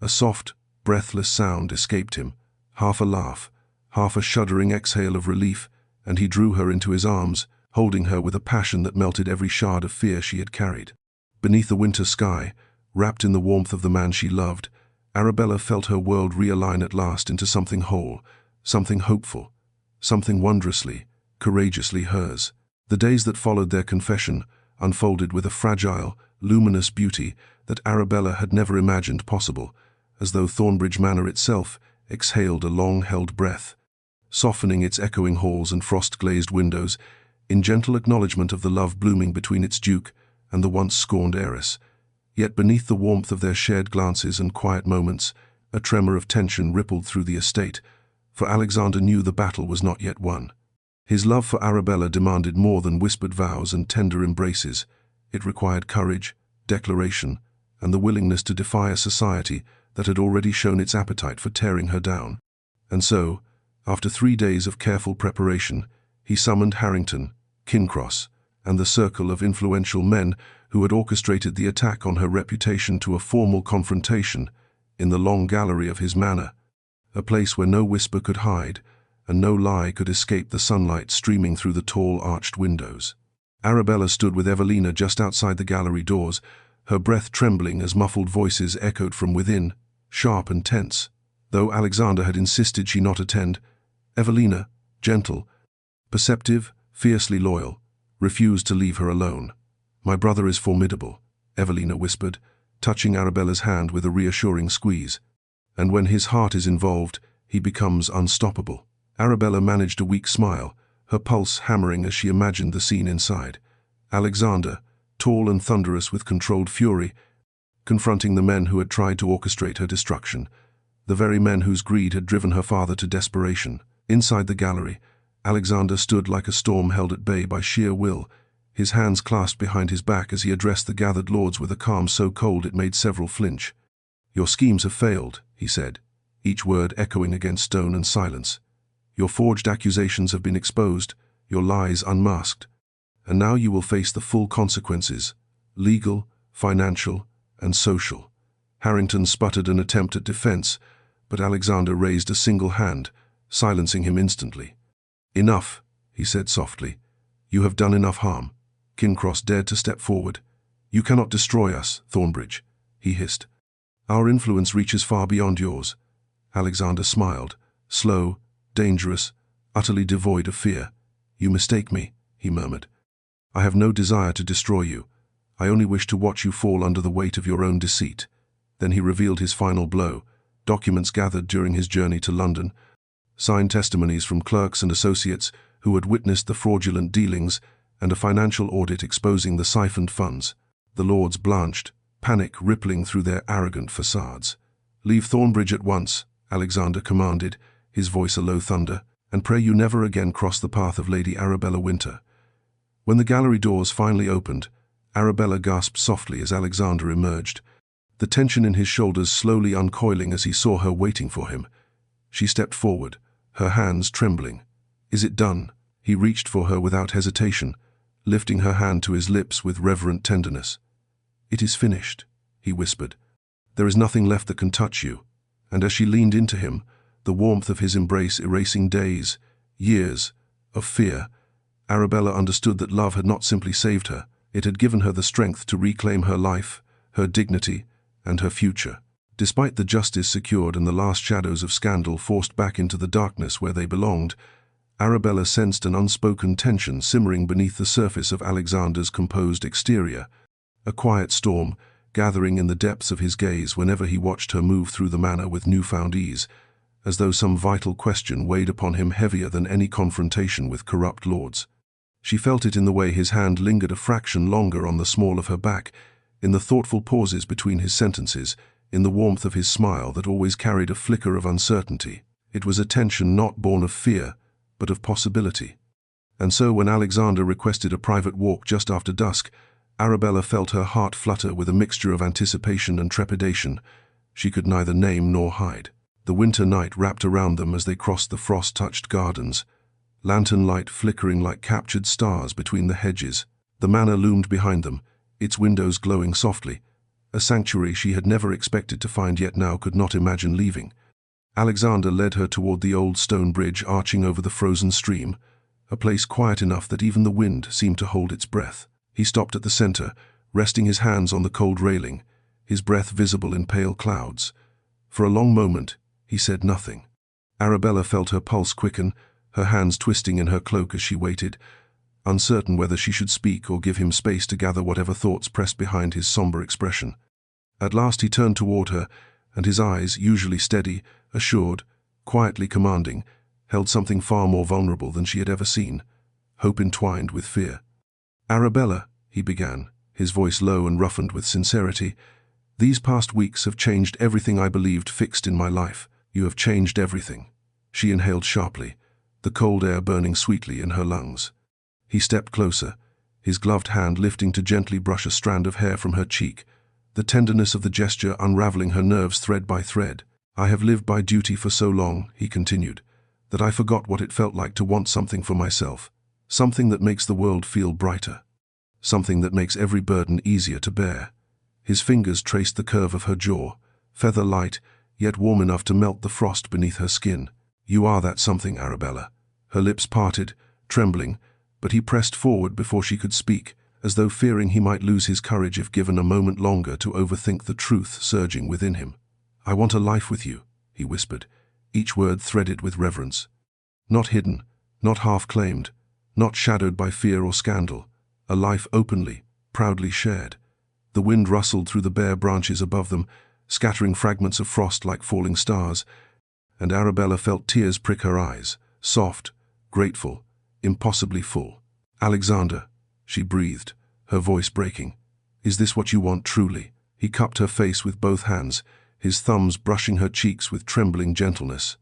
A soft, breathless sound escaped him, half a laugh, half a shuddering exhale of relief, and he drew her into his arms, holding her with a passion that melted every shard of fear she had carried. Beneath the winter sky, wrapped in the warmth of the man she loved, Arabella felt her world realign at last into something whole, something hopeful, something wondrously, courageously hers. The days that followed their confession, unfolded with a fragile, luminous beauty that Arabella had never imagined possible, as though Thornbridge Manor itself exhaled a long-held breath, softening its echoing halls and frost-glazed windows in gentle acknowledgement of the love blooming between its duke and the once scorned heiress. Yet beneath the warmth of their shared glances and quiet moments, a tremor of tension rippled through the estate, for Alexander knew the battle was not yet won. His love for Arabella demanded more than whispered vows and tender embraces. It required courage, declaration, and the willingness to defy a society that had already shown its appetite for tearing her down. And so, after 3 days of careful preparation, he summoned Harrington, Cairncross, and the circle of influential men who had orchestrated the attack on her reputation to a formal confrontation in the long gallery of his manor, a place where no whisper could hide and no lie could escape the sunlight streaming through the tall arched windows. Arabella stood with Evelina just outside the gallery doors, her breath trembling as muffled voices echoed from within, sharp and tense. Though Alexander had insisted she not attend, Evelina, gentle, perceptive, fiercely loyal, refused to leave her alone. "My brother is formidable," Evelina whispered, touching Arabella's hand with a reassuring squeeze. "And when his heart is involved, he becomes unstoppable." Arabella managed a weak smile, her pulse hammering as she imagined the scene inside. Alexander, tall and thunderous with controlled fury, confronting the men who had tried to orchestrate her destruction, the very men whose greed had driven her father to desperation. Inside the gallery, Alexander stood like a storm held at bay by sheer will, his hands clasped behind his back as he addressed the gathered lords with a calm so cold it made several flinch. "Your schemes have failed," he said, each word echoing against stone and silence. "Your forged accusations have been exposed, your lies unmasked, and now you will face the full consequences, legal, financial, and social." Harrington sputtered an attempt at defense, but Alexander raised a single hand, silencing him instantly. "Enough," he said softly. "You have done enough harm." Cairncross dared to step forward. "You cannot destroy us, Thornbridge," he hissed. "Our influence reaches far beyond yours." Alexander smiled, slow, dangerous, utterly devoid of fear. "You mistake me," he murmured. "I have no desire to destroy you. I only wish to watch you fall under the weight of your own deceit." Then he revealed his final blow, documents gathered during his journey to London, signed testimonies from clerks and associates who had witnessed the fraudulent dealings, and a financial audit exposing the siphoned funds. The lords blanched, panic rippling through their arrogant facades. "Leave Thornbridge at once," Alexander commanded, his voice a low thunder, "and pray you never again cross the path of Lady Arabella Wynter." When the gallery doors finally opened, Arabella gasped softly as Alexander emerged, the tension in his shoulders slowly uncoiling as he saw her waiting for him. She stepped forward, her hands trembling. "Is it done?" He reached for her without hesitation, lifting her hand to his lips with reverent tenderness. "It is finished," he whispered. "There is nothing left that can touch you." And as she leaned into him, the warmth of his embrace erasing days, years, of fear, Arabella understood that love had not simply saved her, it had given her the strength to reclaim her life, her dignity, and her future. Despite the justice secured and the last shadows of scandal forced back into the darkness where they belonged, Arabella sensed an unspoken tension simmering beneath the surface of Alexander's composed exterior, a quiet storm gathering in the depths of his gaze whenever he watched her move through the manor with newfound ease, as though some vital question weighed upon him heavier than any confrontation with corrupt lords. She felt it in the way his hand lingered a fraction longer on the small of her back, in the thoughtful pauses between his sentences, in the warmth of his smile that always carried a flicker of uncertainty. It was a tension not born of fear, but of possibility. And so when Alexander requested a private walk just after dusk, Arabella felt her heart flutter with a mixture of anticipation and trepidation she could neither name nor hide. The winter night wrapped around them as they crossed the frost-touched gardens, lantern light flickering like captured stars between the hedges. The manor loomed behind them, its windows glowing softly, a sanctuary she had never expected to find yet now could not imagine leaving. Alexander led her toward the old stone bridge arching over the frozen stream, a place quiet enough that even the wind seemed to hold its breath. He stopped at the center, resting his hands on the cold railing, his breath visible in pale clouds. For a long moment, he said nothing. Arabella felt her pulse quicken, her hands twisting in her cloak as she waited, uncertain whether she should speak or give him space to gather whatever thoughts pressed behind his somber expression. At last he turned toward her, and his eyes, usually steady, assured, quietly commanding, held something far more vulnerable than she had ever seen, hope entwined with fear. "Arabella," he began, his voice low and roughened with sincerity, "these past weeks have changed everything I believed fixed in my life. You have changed everything." She inhaled sharply, the cold air burning sweetly in her lungs. He stepped closer, his gloved hand lifting to gently brush a strand of hair from her cheek, the tenderness of the gesture unraveling her nerves thread by thread. "I have lived by duty for so long," he continued, "that I forgot what it felt like to want something for myself, something that makes the world feel brighter, something that makes every burden easier to bear." His fingers traced the curve of her jaw, feather light, yet warm enough to melt the frost beneath her skin. "You are that something, Arabella." Her lips parted, trembling, but he pressed forward before she could speak, as though fearing he might lose his courage if given a moment longer to overthink the truth surging within him. "I want a life with you," he whispered, each word threaded with reverence. Not hidden, not half-claimed, not shadowed by fear or scandal, a life openly, proudly shared. The wind rustled through the bare branches above them, scattering fragments of frost like falling stars, and Arabella felt tears prick her eyes, soft, grateful, impossibly full. "Alexander," she breathed, her voice breaking, "is this what you want truly?" He cupped her face with both hands, his thumbs brushing her cheeks with trembling gentleness.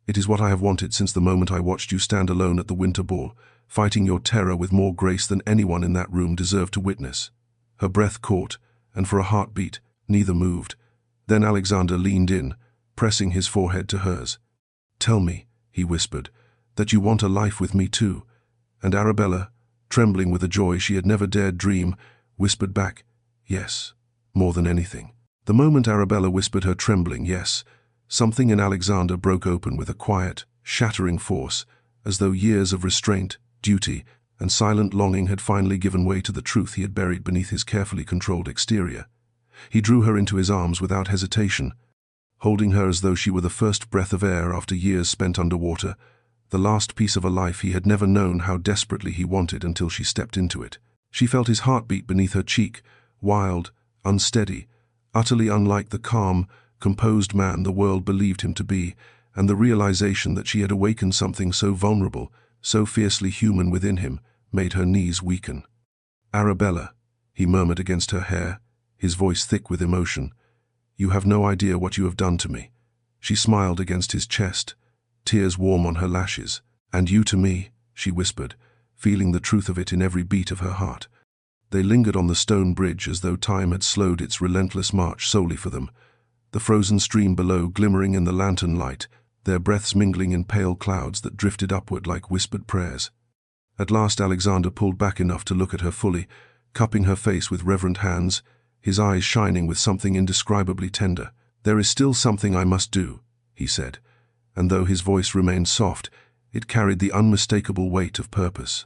"It is what I have wanted since the moment I watched you stand alone at the Winter Ball, fighting your terror with more grace than anyone in that room deserved to witness." Her breath caught, and for a heartbeat, neither moved. Then Alexander leaned in, pressing his forehead to hers. "Tell me," he whispered, "that you want a life with me too." And Arabella, trembling with a joy she had never dared dream, whispered back, "Yes, more than anything." The moment Arabella whispered her trembling yes, something in Alexander broke open with a quiet, shattering force, as though years of restraint, duty, and silent longing had finally given way to the truth he had buried beneath his carefully controlled exterior. He drew her into his arms without hesitation, holding her as though she were the first breath of air after years spent underwater, the last piece of a life he had never known how desperately he wanted until she stepped into it. She felt his heartbeat beneath her cheek, wild, unsteady, utterly unlike the calm, composed man the world believed him to be, and the realization that she had awakened something so vulnerable, so fiercely human within him, made her knees weaken. "Arabella," he murmured against her hair, his voice thick with emotion, "you have no idea what you have done to me." She smiled against his chest, tears warm on her lashes. "And you to me," she whispered, feeling the truth of it in every beat of her heart. They lingered on the stone bridge as though time had slowed its relentless march solely for them, the frozen stream below glimmering in the lantern light, their breaths mingling in pale clouds that drifted upward like whispered prayers. At last Alexander pulled back enough to look at her fully, cupping her face with reverent hands, his eyes shining with something indescribably tender. "There is still something I must do," he said, and though his voice remained soft, it carried the unmistakable weight of purpose.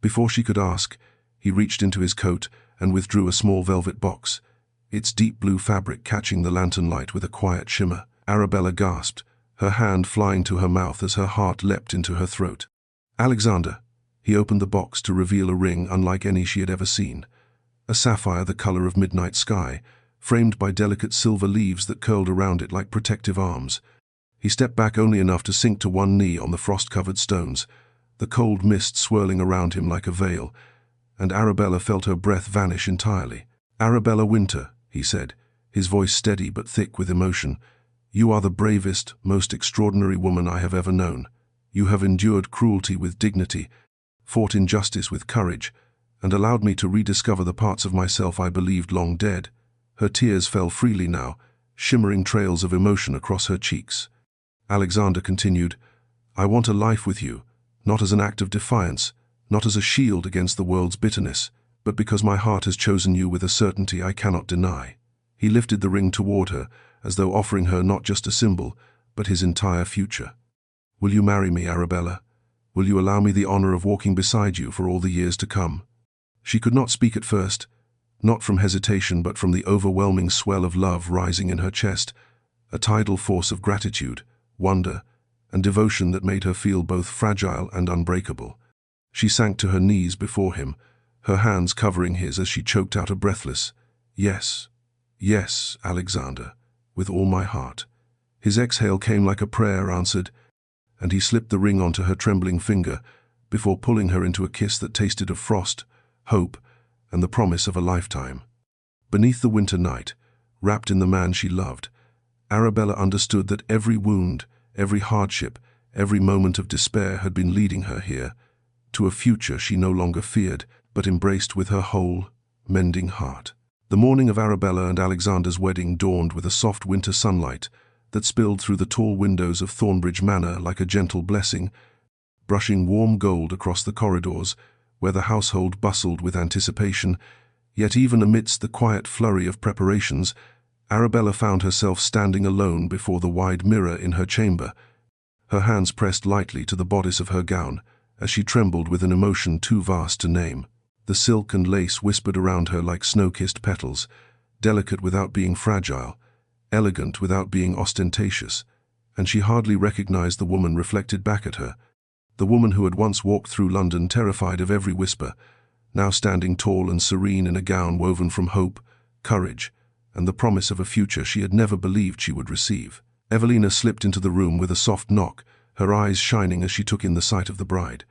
Before she could ask, he reached into his coat and withdrew a small velvet box, its deep blue fabric catching the lantern light with a quiet shimmer. Arabella gasped, her hand flying to her mouth as her heart leapt into her throat. "Alexander," he opened the box to reveal a ring unlike any she had ever seen, a sapphire the color of midnight sky, framed by delicate silver leaves that curled around it like protective arms. He stepped back only enough to sink to one knee on the frost-covered stones, the cold mist swirling around him like a veil, and Arabella felt her breath vanish entirely. "Arabella Wynter," he said, his voice steady but thick with emotion, "you are the bravest, most extraordinary woman I have ever known. You have endured cruelty with dignity, fought injustice with courage, and allowed me to rediscover the parts of myself I believed long dead." Her tears fell freely now, shimmering trails of emotion across her cheeks. Alexander continued, "I want a life with you, not as an act of defiance, not as a shield against the world's bitterness, but because my heart has chosen you with a certainty I cannot deny." He lifted the ring toward her, as though offering her not just a symbol, but his entire future. "Will you marry me, Arabella? Will you allow me the honor of walking beside you for all the years to come?" She could not speak at first, not from hesitation but from the overwhelming swell of love rising in her chest, a tidal force of gratitude, wonder, and devotion that made her feel both fragile and unbreakable. She sank to her knees before him, her hands covering his as she choked out a breathless, "Yes, yes, Alexander, with all my heart." His exhale came like a prayer answered, and he slipped the ring onto her trembling finger before pulling her into a kiss that tasted of frost, hope, and the promise of a lifetime. Beneath the winter night, wrapped in the man she loved, Arabella understood that every wound, every hardship, every moment of despair had been leading her here, to a future she no longer feared, but embraced with her whole, mending heart. The morning of Arabella and Alexander's wedding dawned with a soft winter sunlight that spilled through the tall windows of Thornbridge Manor like a gentle blessing, brushing warm gold across the corridors, where the household bustled with anticipation. Yet even amidst the quiet flurry of preparations, Arabella found herself standing alone before the wide mirror in her chamber, her hands pressed lightly to the bodice of her gown, as she trembled with an emotion too vast to name. The silk and lace whispered around her like snow-kissed petals, delicate without being fragile, elegant without being ostentatious, and she hardly recognized the woman reflected back at her, the woman who had once walked through London terrified of every whisper, now standing tall and serene in a gown woven from hope, courage, and the promise of a future she had never believed she would receive. Evelina slipped into the room with a soft knock, her eyes shining as she took in the sight of the bride.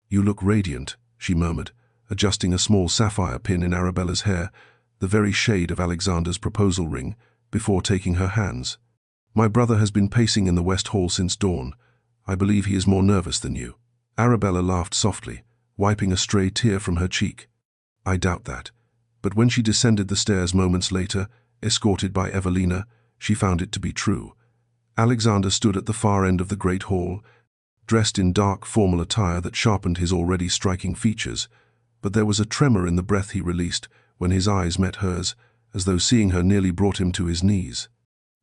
"You look radiant," she murmured, adjusting a small sapphire pin in Arabella's hair, the very shade of Alexander's proposal ring, before taking her hands. "My brother has been pacing in the West Hall since dawn. I believe he is more nervous than you." Arabella laughed softly, wiping a stray tear from her cheek. "I doubt that." But when she descended the stairs moments later, escorted by Evelina, she found it to be true. Alexander stood at the far end of the great hall, dressed in dark, formal attire that sharpened his already striking features, but there was a tremor in the breath he released when his eyes met hers, as though seeing her nearly brought him to his knees.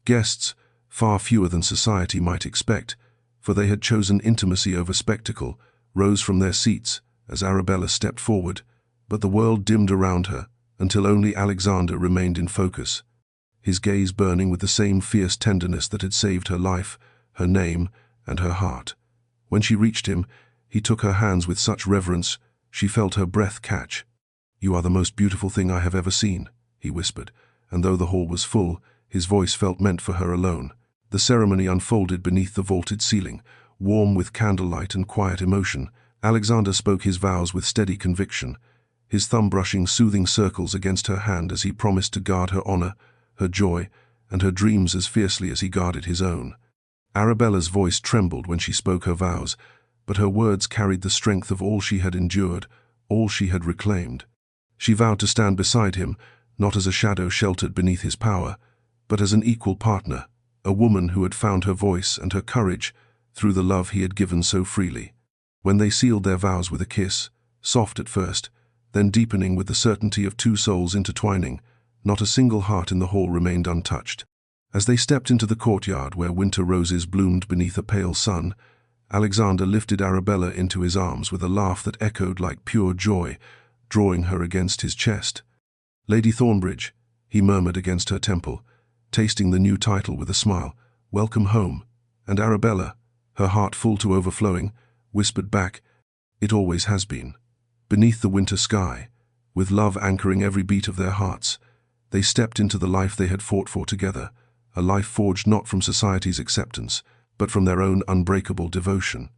Guests, far fewer than society might expect, for they had chosen intimacy over spectacle, rose from their seats as Arabella stepped forward, but the world dimmed around her until only Alexander remained in focus, his gaze burning with the same fierce tenderness that had saved her life, her name, and her heart. When she reached him, he took her hands with such reverence she felt her breath catch. "You are the most beautiful thing I have ever seen," he whispered, and though the hall was full, his voice felt meant for her alone. The ceremony unfolded beneath the vaulted ceiling, warm with candlelight and quiet emotion. Alexander spoke his vows with steady conviction, his thumb brushing soothing circles against her hand as he promised to guard her honor, her joy, and her dreams as fiercely as he guarded his own. Arabella's voice trembled when she spoke her vows, but her words carried the strength of all she had endured, all she had reclaimed. She vowed to stand beside him, not as a shadow sheltered beneath his power, but as an equal partner, a woman who had found her voice and her courage through the love he had given so freely. When they sealed their vows with a kiss, soft at first, then deepening with the certainty of two souls intertwining, not a single heart in the hall remained untouched. As they stepped into the courtyard where winter roses bloomed beneath a pale sun, Alexander lifted Arabella into his arms with a laugh that echoed like pure joy, drawing her against his chest. "Lady Thornbridge," he murmured against her temple, tasting the new title with a smile, "welcome home." And Arabella, her heart full to overflowing, whispered back, "It always has been." Beneath the winter sky, with love anchoring every beat of their hearts, they stepped into the life they had fought for together, a life forged not from society's acceptance, but from their own unbreakable devotion.